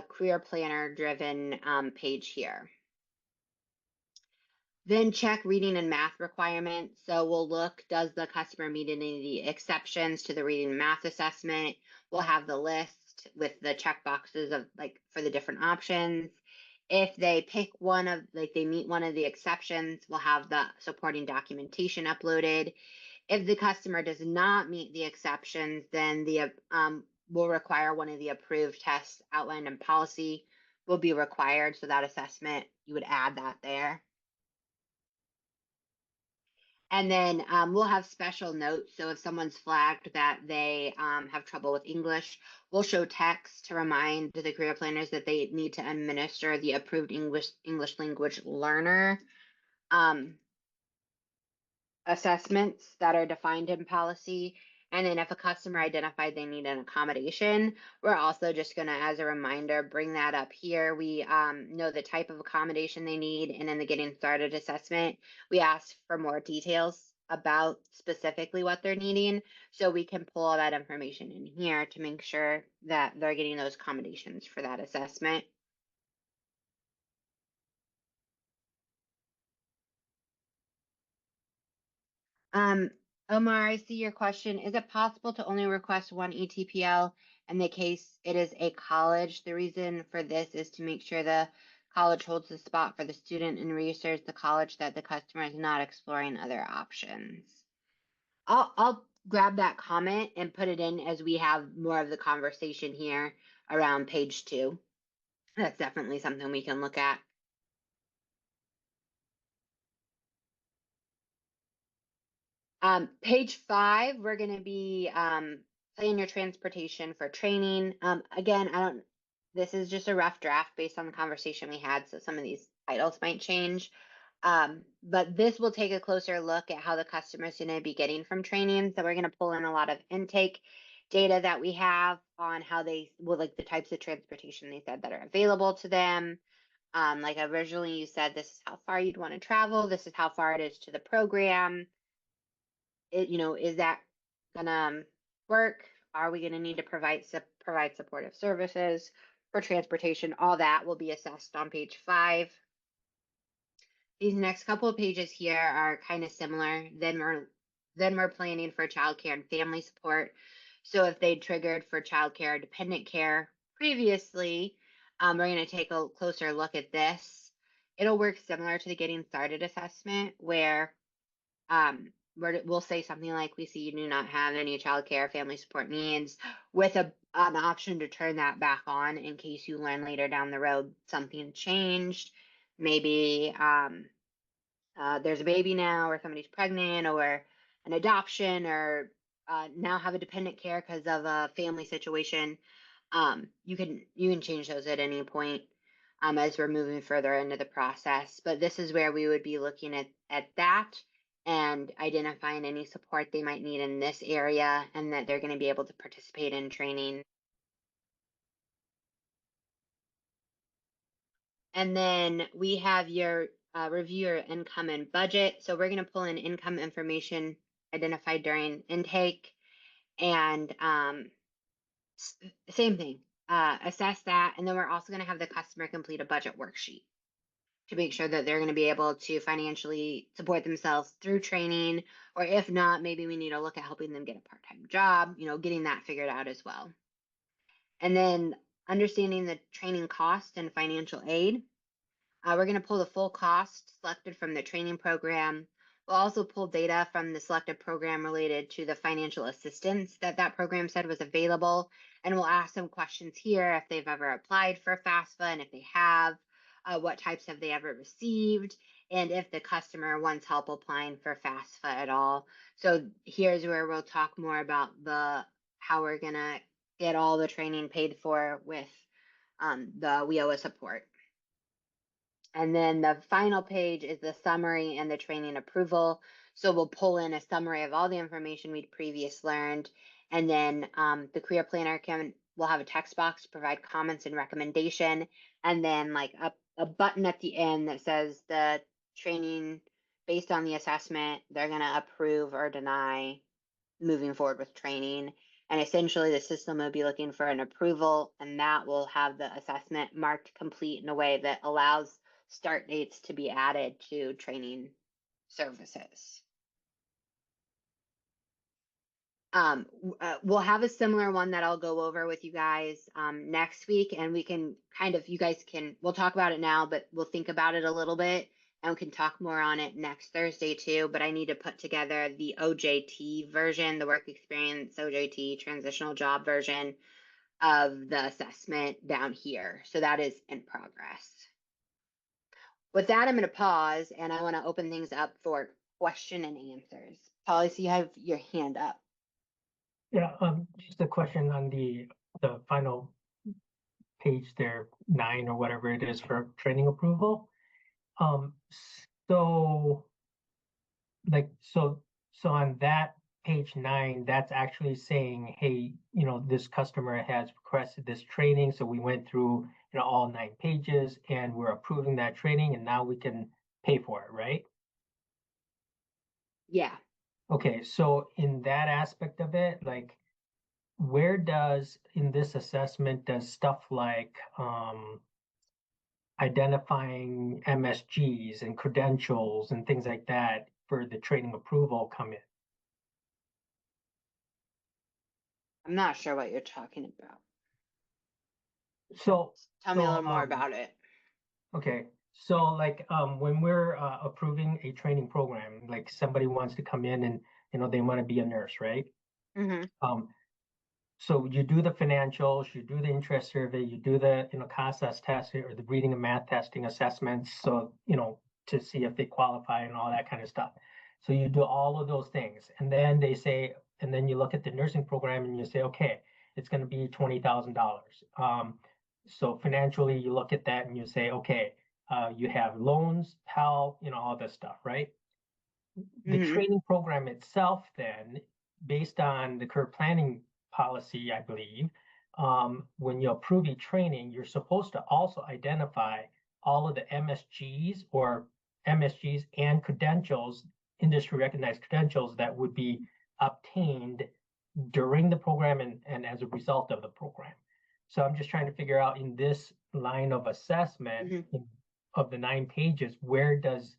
S5: career planner driven page here. Then check reading and math requirements. So we'll look, does the customer meet any of the exceptions to the reading and math assessment? We'll have the list with the check boxes of like for the different options. If they pick one of, like they meet one of the exceptions, we'll have the supporting documentation uploaded. If the customer does not meet the exceptions, then the will require one of the approved tests outlined in policy will be required. So that assessment, you would add that there. And then we'll have special notes. So if someone's flagged that they have trouble with English, we'll show text to remind the career planners that they need to administer the approved English language learner assessments that are defined in policy. And then if a customer identified they need an accommodation, we're also just going to, as a reminder, bring that up here. We know the type of accommodation they need. And in the getting started assessment, we ask for more details about specifically what they're needing. So we can pull all that information in here to make sure that they're getting those accommodations for that assessment. Omar, I see your question. Is it possible to only request one ETPL in the case it is a college? The reason for this is to make sure the college holds the spot for the student and reassures the college that the customer is not exploring other options. I'll grab that comment and put it in as we have more of the conversation here around page 2. That's definitely something we can look at. Page 5, we're going to be plan your transportation for training. Again, this is just a rough draft based on the conversation we had, so some of these titles might change. But this will take a closer look at how the customer is going to be getting from training. So we're going to pull in a lot of intake data that we have on how they will, like the types of transportation they said that are available to them. Like originally you said, this is how far you'd want to travel. This is how far it is to the program. Is that gonna work? Are we gonna need to provide supportive services for transportation? All that will be assessed on page 5. These next couple of pages here are kind of similar. Then we're planning for childcare and family support. So if they triggered for childcare or dependent care previously, we're going to take a closer look at this. It'll work similar to the getting started assessment where we'll say something like, we see you do not have any childcare family support needs, with an option to turn that back on in case you learn later down the road something changed. Maybe there's a baby now, or somebody's pregnant, or an adoption, or now have a dependent care because of a family situation. You can change those at any point as we're moving further into the process. But this is where we would be looking at that and identifying any support they might need in this area, and that they're going to be able to participate in training. And then we have your review your income and budget. So we're going to pull in income information identified during intake, and same thing, assess that. And then we're also going to have the customer complete a budget worksheet to make sure that they're going to be able to financially support themselves through training, or if not, maybe we need to look at helping them get a part-time job, getting that figured out as well. And then understanding the training cost and financial aid. We're going to pull the full cost selected from the training program. We'll also pull data from the selected program related to the financial assistance that program said was available. And we'll ask some questions here if they've ever applied for FAFSA, and if they have, what types have they ever received, and if the customer wants help applying for FAFSA at all. So here's where we'll talk more about how we're going to get all the training paid for with the WIOA support. And then the final page is the summary and the training approval. So we'll pull in a summary of all the information we'd previously learned. And then the career planner will have a text box to provide comments and recommendation. And then like a button at the end that says the training based on the assessment, they're going to approve or deny moving forward with training. And essentially the system will be looking for an approval, and that will have the assessment marked complete in a way that allows start dates to be added to training services. We'll have a similar one that I'll go over with you guys next week, and we can we'll talk about it now, but we'll think about it a little bit, and we can talk more on it next Thursday too. But I need to put together the OJT version, the work experience OJT transitional job version of the assessment down here. So that is in progress. With that, I'm going to pause, and I want to open things up for question and answers. Policy, you have your hand up.
S9: Yeah, just a question on the final page there, 9 or whatever it is for training approval. So like, so on that page 9, that's actually saying, hey, this customer has requested this training. So we went through, all 9 pages and we're approving that training and now we can pay for it, right?
S5: Yeah.
S9: Okay, so in that aspect of it, like, where does, in this assessment, does stuff like identifying MSGs and credentials and things like that for the training approval come in?
S5: I'm not sure what you're talking about.
S9: So,
S5: Tell me a
S9: so,
S5: little more about it.
S9: okay, so like when we're approving a training program, like somebody wants to come in and they want to be a nurse, right?
S5: Mm-hmm.
S9: So you do the financials, you do the interest survey, you do the CASAS testing or the reading and math testing assessments, so to see if they qualify and all that kind of stuff. So you do all of those things, and then they say, and then you look at the nursing program and you say, okay, it's going to be $20,000. So financially, you look at that and you say, okay, you have loans, Pell, all this stuff, right? The
S5: Mm-hmm.
S9: training program itself, then, based on the current planning policy, I believe, when you approve a training, you're supposed to also identify all of the MSGs and credentials, industry recognized credentials that would be obtained during the program and as a result of the program. So I'm just trying to figure out in this line of assessment of the 9 pages, where does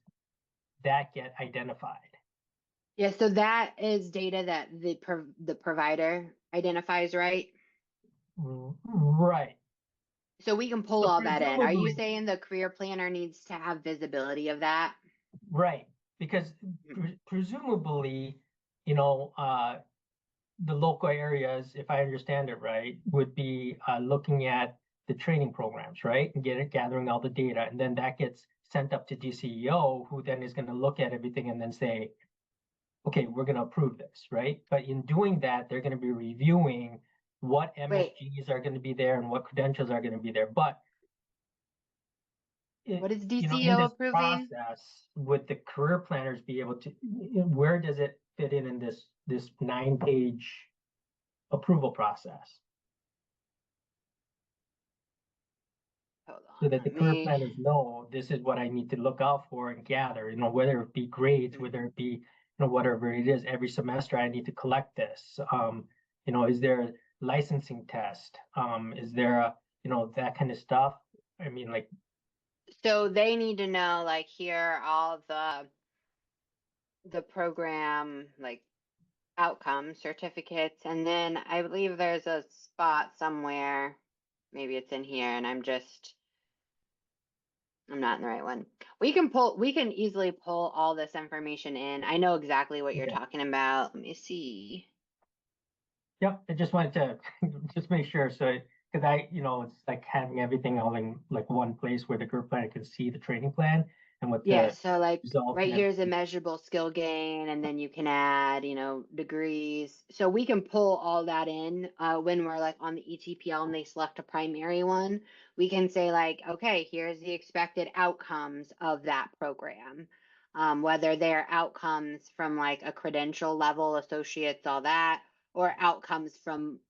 S9: that get identified?
S5: Yeah, so that is data that the provider identifies, right?
S9: Right.
S5: So we can pull
S9: So
S5: all that in. Are you
S9: presumably-
S5: saying the career planner needs to have visibility of that?
S9: Right, because presumably, the local areas, if I understand it right, would be looking at the training programs, right? And gathering all the data, and then that gets sent up to DCEO, who then is going to look at everything and then say, okay, we're going to approve this, right? But in doing that, they're going to be reviewing what MSGs are going to be there and what credentials are going to be there. But
S5: What is
S9: in
S5: DCEO
S9: this
S5: approving?
S9: process, would the career planners be able to, where does it fit in this 9-page approval process?
S5: Hold
S9: So
S5: on,
S9: that the
S5: let
S9: career
S5: me.
S9: planners know this is what I need to look out for and gather, whether it be grades, whether it be, whatever it is, every semester I need to collect this. Is there a licensing test? Is there a, that kind of stuff? I mean, like,
S5: So they need to know, like, here are all the program, like, outcomes, certificates, and then I believe there's a spot somewhere, maybe it's in here, and I'm not in the right one. We can easily pull all this information in. I know exactly what you're
S9: Okay.
S5: talking about. Let me see.
S9: yep, I just wanted to just make sure. So, because it's like having everything all in like one place where the group planner can see the training plan and what
S5: Yeah,
S9: the
S5: so like
S9: results
S5: right
S9: and
S5: here's a measurable skill gain, and then you can add, degrees. So we can pull all that in when we're like on the ETPL and they select a primary one. We can say like, okay, here's the expected outcomes of that program. Whether they're outcomes from like a credential level, associates, all that, or outcomes from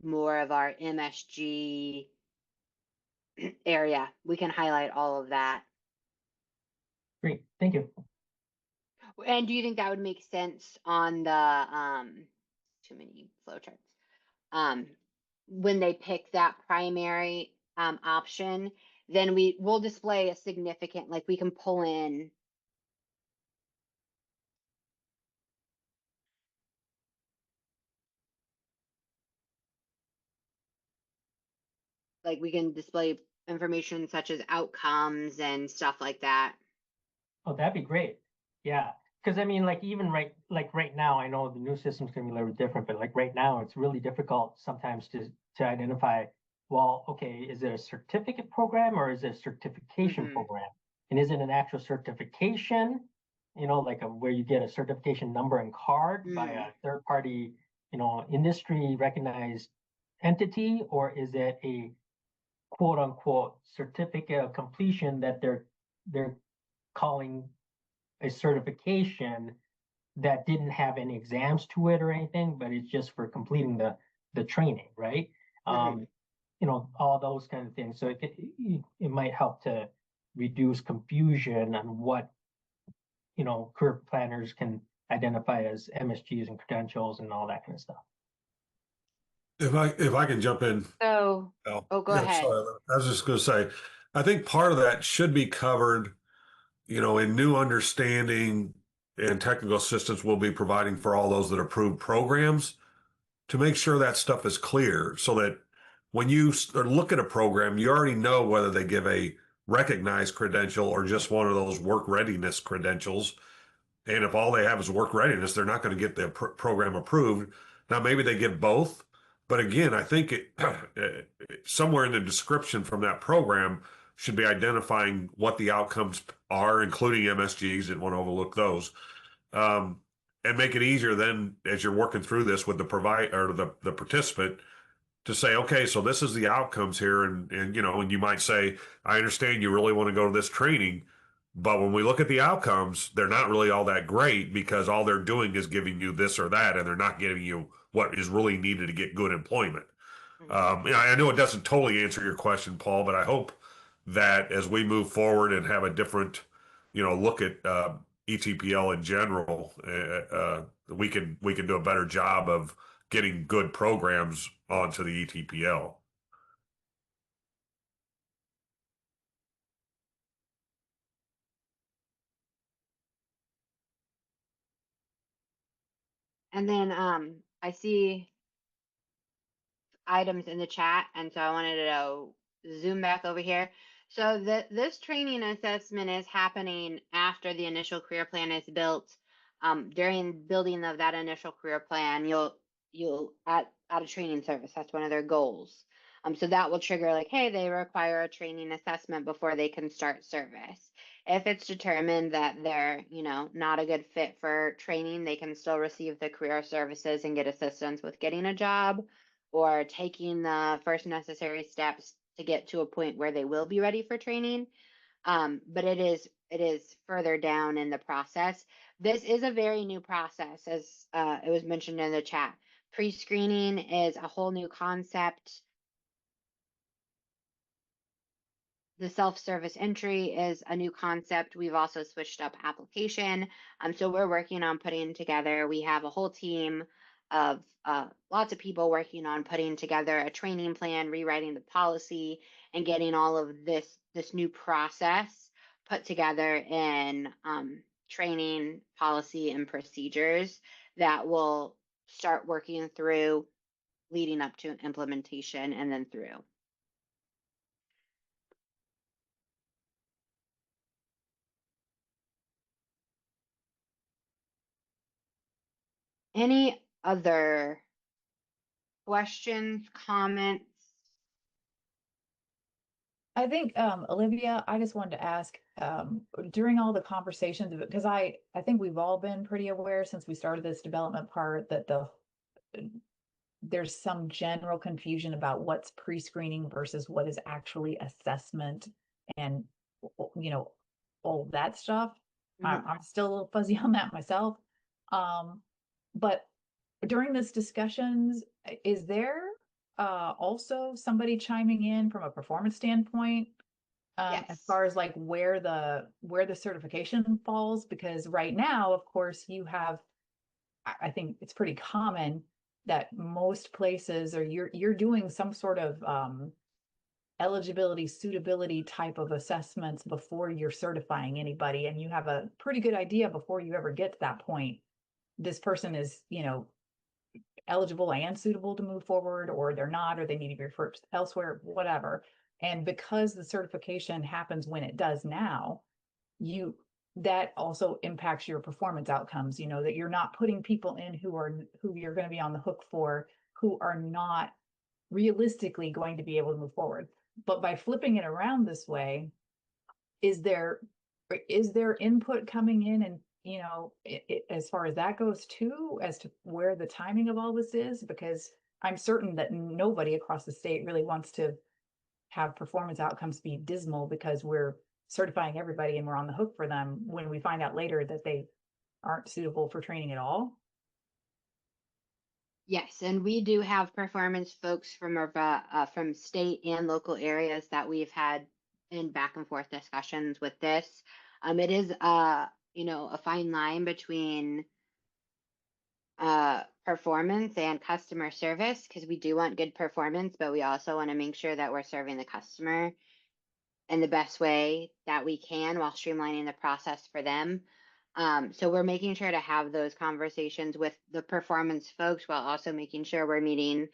S5: more of our MSG area. We can highlight all of that.
S9: Great, thank you.
S5: And do you think that would make sense on the too many flowcharts? When they pick that primary option, then we'll display a significant, like we can pull in we can display information such as outcomes and stuff like that.
S9: Oh, that'd be great. Yeah. Because I mean, like even right now, I know the new systems can be a little different, but like right now, it's really difficult sometimes to identify, well, okay, is it a certificate program or is it a certification
S5: Mhm.
S9: program? And is it an actual certification? like where you get a certification number and card by a third party, industry recognized entity, or is it a quote unquote certificate of completion that they're calling a certification that didn't have any exams to it or anything, but it's just for completing the training, right? All those kind of things. So it might help to reduce confusion on what career planners can identify as MSGs and credentials and all that kind of stuff.
S10: If I can jump in.
S5: So,
S10: Oh,
S5: go ahead.
S10: Sorry, I was just going to say, I think part of that should be covered, in new understanding and technical assistance we'll be providing for all those that approve programs to make sure that stuff is clear so that when you look at a program, you already know whether they give a recognized credential or just one of those work readiness credentials. And if all they have is work readiness, they're not going to get the program approved. Now, maybe they give both. But again, I think somewhere in the description from that program should be identifying what the outcomes are, including MSGs. Didn't want to overlook those, and make it easier then as you're working through this with the the participant to say, okay, so this is the outcomes here, and you might say, I understand you really want to go to this training, but when we look at the outcomes, they're not really all that great because all they're doing is giving you this or that, and they're not giving you what is really needed to get good employment. I know it doesn't totally answer your question, Paul, but I hope that as we move forward and have a different, look at ETPL in general, we can do a better job of getting good programs onto the ETPL.
S5: And then I see items in the chat, and so I wanted to zoom back over here. So this training assessment is happening after the initial career plan is built. During building of that initial career plan, you'll add a training service. That's one of their goals. So that will trigger like, hey, they require a training assessment before they can start service. If it's determined that they're, not a good fit for training, they can still receive the career services and get assistance with getting a job or taking the first necessary steps to get to a point where they will be ready for training. But it is further down in the process. This is a very new process, as it was mentioned in the chat. Pre-screening is a whole new concept. The self-service entry is a new concept. We've also switched up application. So we're working on putting together, we have a whole team of lots of people working on putting together a training plan, rewriting the policy, and getting all of this new process put together in training policy and procedures that will start working through leading up to implementation and then through. Any other questions, comments?
S3: I think, Olivia, I just wanted to ask, during all the conversations of it, because I think we've all been pretty aware since we started this development part that there's some general confusion about what's pre-screening versus what is actually assessment and, all that stuff. I'm still a little fuzzy on that myself. But during this discussions, is there also somebody chiming in from a performance standpoint
S5: Yes.
S3: as far as like where the certification falls? Because right now, of course, you have, I think it's pretty common that most places or you're doing some sort of eligibility, suitability type of assessments before you're certifying anybody, and you have a pretty good idea before you ever get to that point. This person is, eligible and suitable to move forward, or they're not, or they need to be referred elsewhere, whatever. And because the certification happens when it does now, that also impacts your performance outcomes, that you're not putting people in who you're going to be on the hook for, who are not realistically going to be able to move forward. But by flipping it around this way, is there input coming in and as far as that goes too, as to where the timing of all this is, because I'm certain that nobody across the state really wants to have performance outcomes be dismal because we're certifying everybody and we're on the hook for them when we find out later that they aren't suitable for training at all.
S5: Yes, and we do have performance folks from state and local areas that we've had in back and forth discussions with this. It is a fine line between performance and customer service, because we do want good performance, but we also want to make sure that we're serving the customer in the best way that we can while streamlining the process for them. So we're making sure to have those conversations with the performance folks while also making sure we're meeting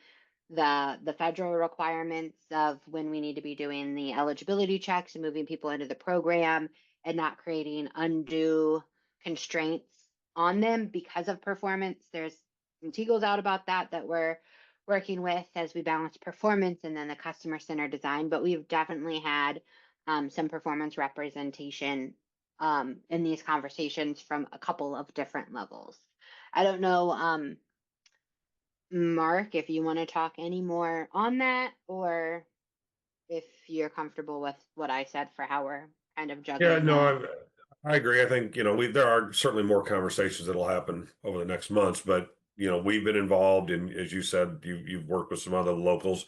S5: the federal requirements of when we need to be doing the eligibility checks and moving people into the program, and not creating undue constraints on them because of performance. There's some Tegels out about that we're working with as we balance performance and then the customer centered design. But we've definitely had some performance representation in these conversations from a couple of different levels. I don't know, Mark, if you want to talk any more on that, or if you're comfortable with what I said for how we're kind of juggling.
S10: Yeah, no, I agree. I think, there are certainly more conversations that'll happen over the next months, but, we've been involved in, as you said, you've worked with some other locals.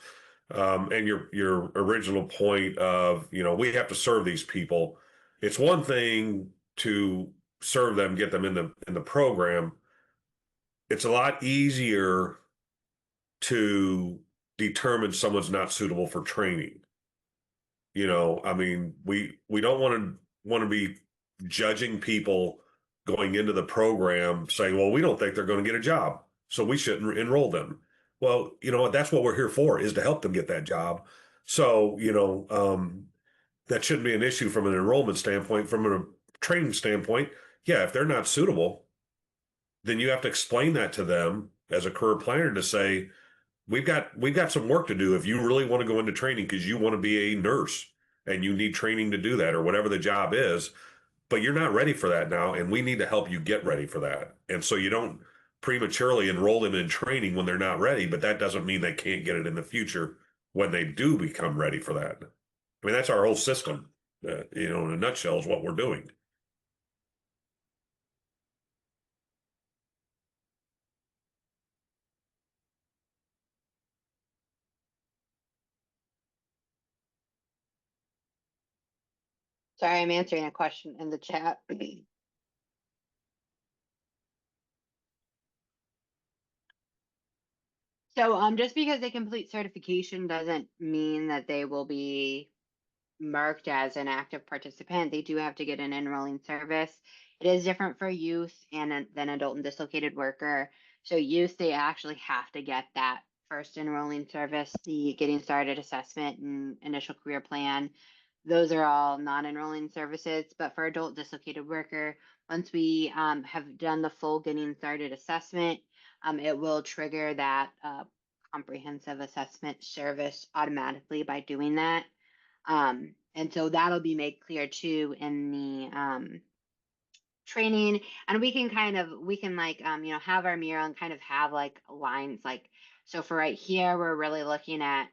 S10: And your original point of, we have to serve these people. It's one thing to serve them, get them in the program. It's a lot easier to determine someone's not suitable for training. I mean, we don't want to be judging people going into the program saying, well, we don't think they're going to get a job, so we shouldn't enroll them. Well, that's what we're here for, is to help them get that job. So, that shouldn't be an issue from an enrollment standpoint. From a training standpoint, yeah, if they're not suitable, then you have to explain that to them as a career planner to say, we've got some work to do if you really want to go into training because you want to be a nurse and you need training to do that or whatever the job is, but you're not ready for that now, and we need to help you get ready for that. And so you don't prematurely enroll them in training when they're not ready, but that doesn't mean they can't get it in the future when they do become ready for that. I mean, that's our whole system, in a nutshell, is what we're doing.
S5: Sorry, I'm answering a question in the chat. So just because they complete certification doesn't mean that they will be marked as an active participant. They do have to get an enrolling service. It is different for youth and than adult and dislocated worker. So youth, they actually have to get that first enrolling service, the getting started assessment and initial career plan. Those are all non-enrolling services. But for adult dislocated worker, once we have done the full getting started assessment, it will trigger that comprehensive assessment service automatically by doing that. And so that'll be made clear too in the training. And we can have our mural and kind of have like lines like, so for right here, we're really looking at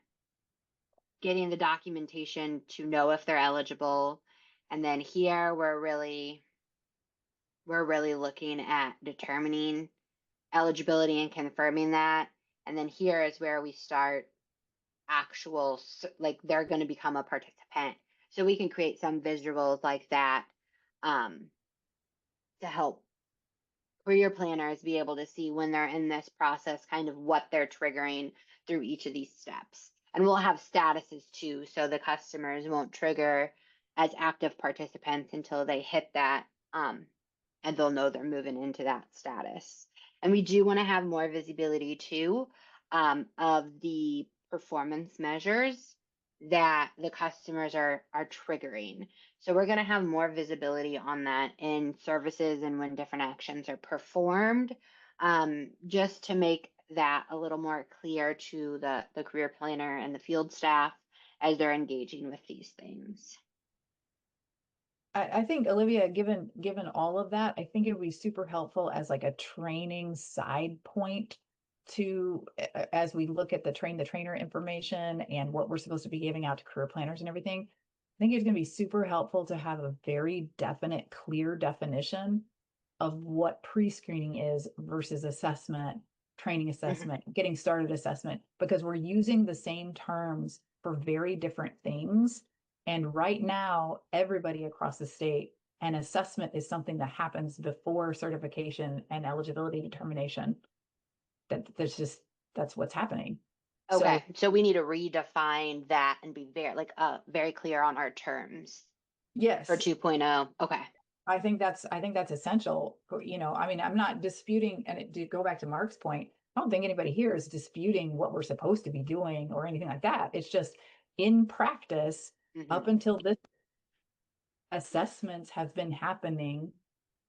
S5: getting the documentation to know if they're eligible. And then here we're really looking at determining eligibility and confirming that. And then here is where we start actual, like they're going to become a participant. So we can create some visuals like that to help career planners be able to see when they're in this process, kind of what they're triggering through each of these steps. And we'll have statuses too, so the customers won't trigger as active participants until they hit that, and they'll know they're moving into that status. And we do want to have more visibility too of the performance measures that the customers are triggering. So we're going to have more visibility on that in services and when different actions are performed, just to make that a little more clear to the career planner and the field staff as they're engaging with these things.
S3: I think Olivia, given all of that, I think it would be super helpful as like a training side point to as we look at the train the trainer information and what we're supposed to be giving out to career planners and everything. I think it's going to be super helpful to have a very definite, clear definition of what pre-screening is versus assessment, training assessment, getting started assessment, because we're using the same terms for very different things. And right now, everybody across the state, an assessment is something that happens before certification and eligibility determination. That's what's happening.
S5: Okay, so we need to redefine that and be very clear on our terms
S3: Yes.
S5: for 2.0. Okay.
S3: I think that's essential. I mean, I'm not disputing, and to go back to Mark's point, I don't think anybody here is disputing what we're supposed to be doing or anything like that. It's just in practice, up until this, assessments have been happening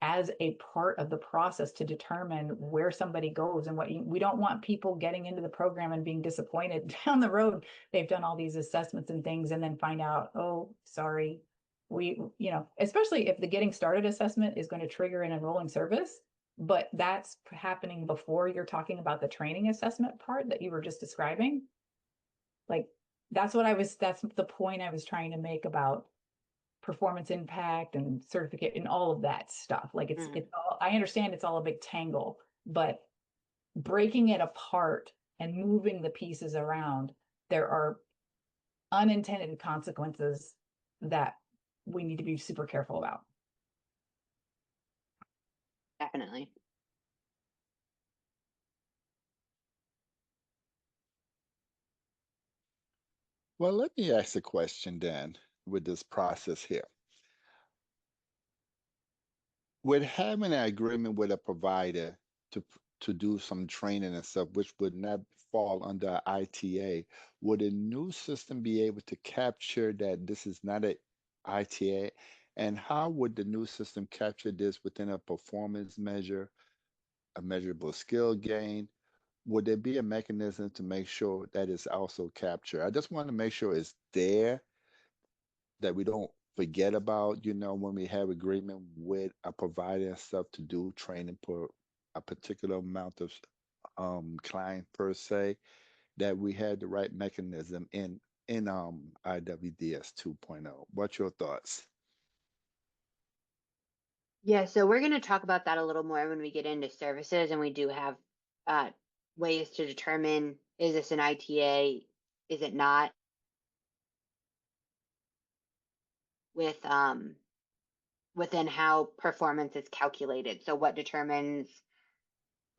S3: as a part of the process to determine where somebody goes and we don't want people getting into the program and being disappointed down the road. They've done all these assessments and things and then find out, oh, sorry, especially if the getting started assessment is going to trigger an enrolling service, but that's happening before you're talking about the training assessment part that you were just describing. Like that's the point I was trying to make about performance impact and certificate and all of that stuff. Like it's all, I understand it's all a big tangle, but breaking it apart and moving the pieces around, there are unintended consequences that we need to be super careful about.
S5: Definitely.
S7: Well, let me ask a question then with this process here. With having an agreement with a provider to do some training and stuff, which would not fall under ITA, would a new system be able to capture that this is not a ITA? And how would the new system capture this within a performance measure, a measurable skill gain? Would there be a mechanism to make sure that is also captured? I just want to make sure it's there, that we don't forget about, when we have agreement with a provider and stuff to do training for a particular amount of client per se, that we had the right mechanism in IWDS 2.0. What's your thoughts?
S5: Yeah, so we're going to talk about that a little more when we get into services, and we do have ways to determine, is this an ITA, is it not, with within how performance is calculated. So what determines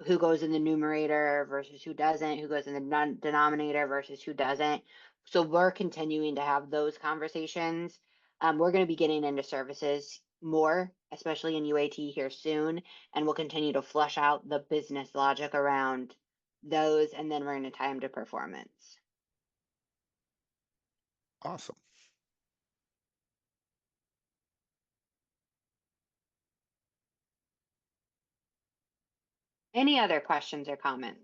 S5: who goes in the numerator versus who doesn't, who goes in the denominator versus who doesn't. So we're continuing to have those conversations. We're going to be getting into services more, especially in UAT here soon, and we'll continue to flush out the business logic around those, and then we're going to tie them to performance.
S7: Awesome.
S5: Any other questions or comments?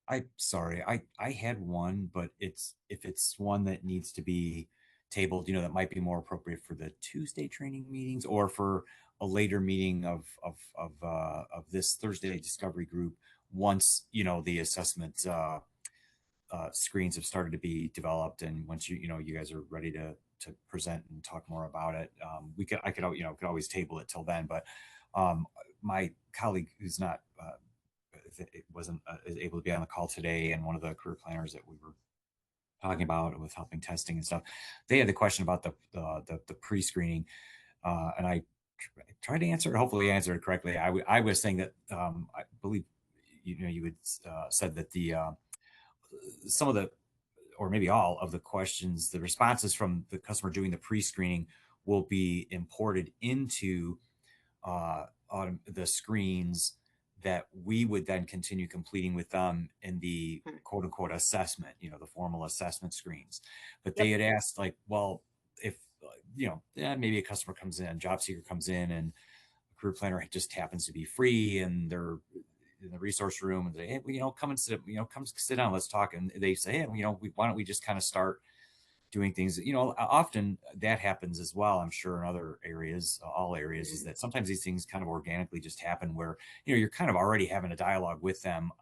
S4: I had one, but if it's one that needs to be tabled, that might be more appropriate for the Tuesday training meetings or for a later meeting of this Thursday discovery group once the assessment screens have started to be developed, and once you guys are ready to present and talk more about it, I could always table it till then. But my colleague who's not it wasn't able to be on the call today, and one of the career planners that we were talking about with helping testing and stuff, they had the question about the pre-screening, and I tried to answer it. Hopefully, I answered it correctly. I was saying that I believe you had said that some of the, or maybe all of the questions, the responses from the customer doing the pre-screening will be imported into the screens that we would then continue completing with them in the quote unquote assessment, the formal assessment screens. But they had asked, like, well, if, maybe a customer comes in, job seeker comes in, and a career planner just happens to be free and they're in the resource room, and they, hey, come and sit, come sit down, let's talk. And they say, hey, why don't we just kind of start doing things, you know, often that happens as well. I'm sure in other areas, all areas, is that sometimes these things kind of organically just happen where, you know, you're kind of already having a dialogue with them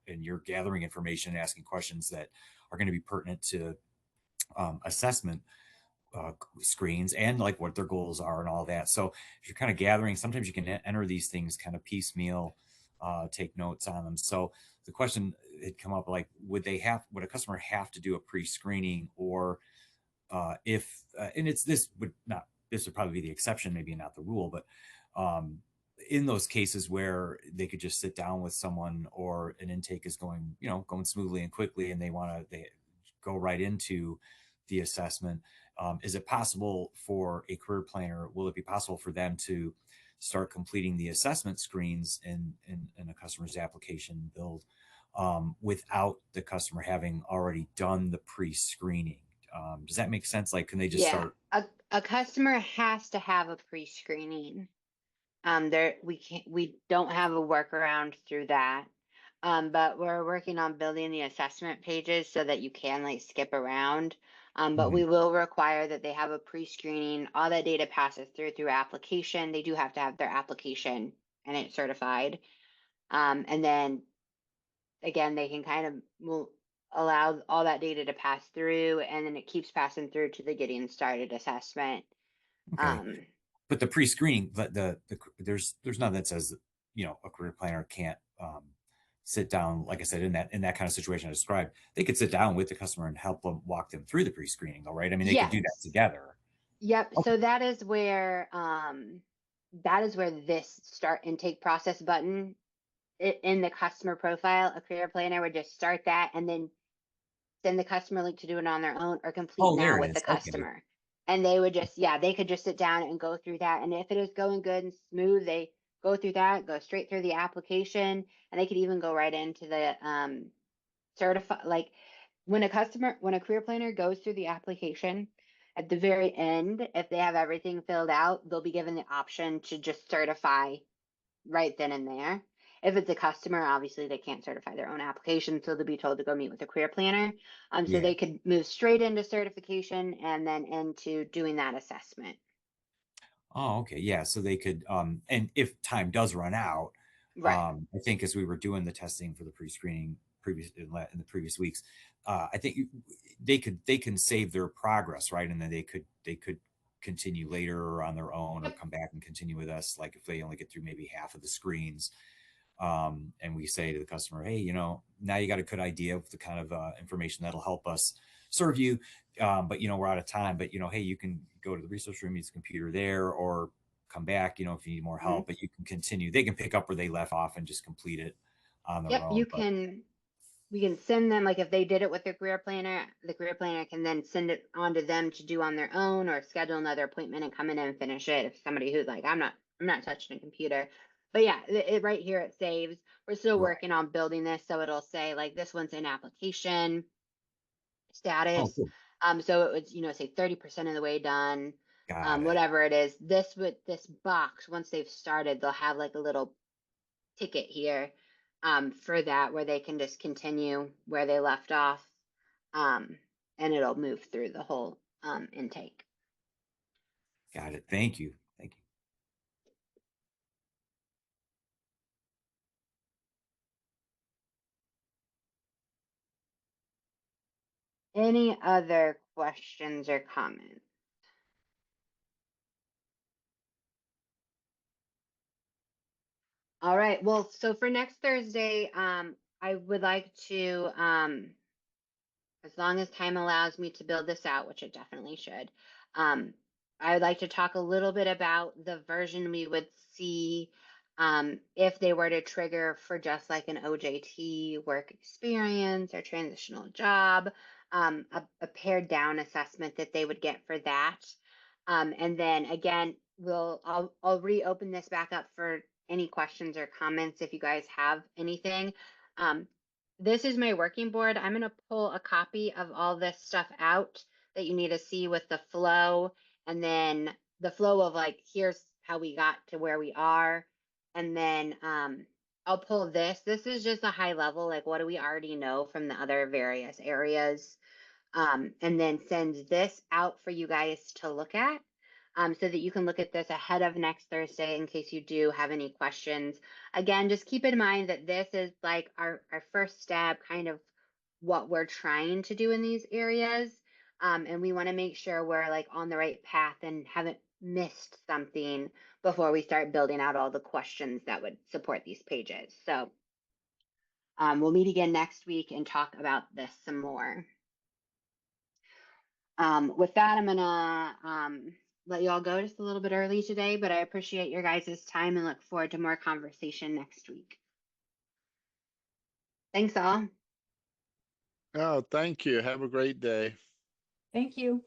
S4: and you're gathering information and asking questions that are going to be pertinent to assessment screens and like what their goals are and all that. So if you're kind of gathering, sometimes you can enter these things kind of piecemeal, take notes on them. So the question had come up, like, would a customer have to do a pre-screening, or and this would probably be the exception, maybe not the rule, but in those cases where they could just sit down with someone, or an intake is going smoothly and quickly, and they go right into the assessment. Is it possible for a career planner? Will it be possible for them to start completing the assessment screens in a customer's application build without the customer having already done the pre-screening? Does that make sense? Like, can they just start?
S5: A customer has to have a pre-screening. We don't have a workaround through that. But we're working on building the assessment pages so that you can like skip around. But we will require that they have a pre-screening. All that data passes through application. They do have to have their application and it's certified. And then again, they can kind of allow all that data to pass through, and then it keeps passing through to the getting started assessment.
S4: Okay. But the pre-screening, there's nothing that says that, you know, a career planner can't sit down, like I said, in that kind of situation I described. They could sit down with the customer and help them walk them through the pre-screening, all right? I mean, they could do that together.
S5: Yep. Okay. So that is where this start intake process button in the customer profile, a career planner would just start that and then send the customer link to do it on their own, or complete now with the customer. Okay. And they would just, they could just sit down and go through that. And if it is going good and smooth, they go through that, go straight through the application, and they could even go right into the certify. Like when a career planner goes through the application, at the very end, if they have everything filled out, they'll be given the option to just certify right then and there. If it's a customer, obviously they can't certify their own application, so they'll be told to go meet with a career planner. So they could move straight into certification and then into doing that assessment.
S4: Oh, okay. Yeah. So they could, and if time does run out, I think as we were doing the testing for the pre-screening in the previous weeks, I think they can save their progress, right? And then they could continue later on their own, or come back and continue with us. Like if they only get through maybe half of the screens, and we say to the customer, hey, you know, now you got a good idea of the kind of information that'll help us serve you. But, you know, we're out of time, but, you know, hey, you can go to the resource room, use the computer there, or come back, you know, if you need more help, but you can continue. They can pick up where they left off and just complete it on their own.
S5: We can send them, like if they did it with their career planner, the career planner can then send it on to them to do on their own, or schedule another appointment and come in and finish it. If somebody who's like, I'm not touching a computer. But yeah, right here it saves. We're still working on building this, so it'll say like this one's in application status.
S4: Oh, cool.
S5: So it would, you know, say 30% of the way done. Whatever it is. This box, once they've started, they'll have like a little ticket here for that, where they can just continue where they left off, and it'll move through the whole intake.
S4: Got it. Thank you. Thank you.
S5: Any other questions or comments? All right. Well, so for next Thursday, I would like to, as long as time allows me to build this out, which it definitely should, I would like to talk a little bit about the version we would see if they were to trigger for just like an OJT, work experience, or transitional job, a pared down assessment that they would get for that. And then again, I'll reopen this back up for any questions or comments if you guys have anything. This is my working board. I'm going to pull a copy of all this stuff out that you need to see with the flow, and then the flow of like, here's how we got to where we are. And then I'll pull this. This is just a high level, like what do we already know from the other various areas. and then sends this out for you guys to look at. So that you can look at this ahead of next Thursday in case you do have any questions. Again, just keep in mind that this is like our first step, kind of what we're trying to do in these areas. And we want to make sure we're like on the right path and haven't missed something before we start building out all the questions that would support these pages. So we'll meet again next week and talk about this some more. With that, I'm gonna let you all go just a little bit early today, but I appreciate your guys' time and look forward to more conversation next week. Thanks all.
S7: Oh, thank you. Have a great day.
S3: Thank you.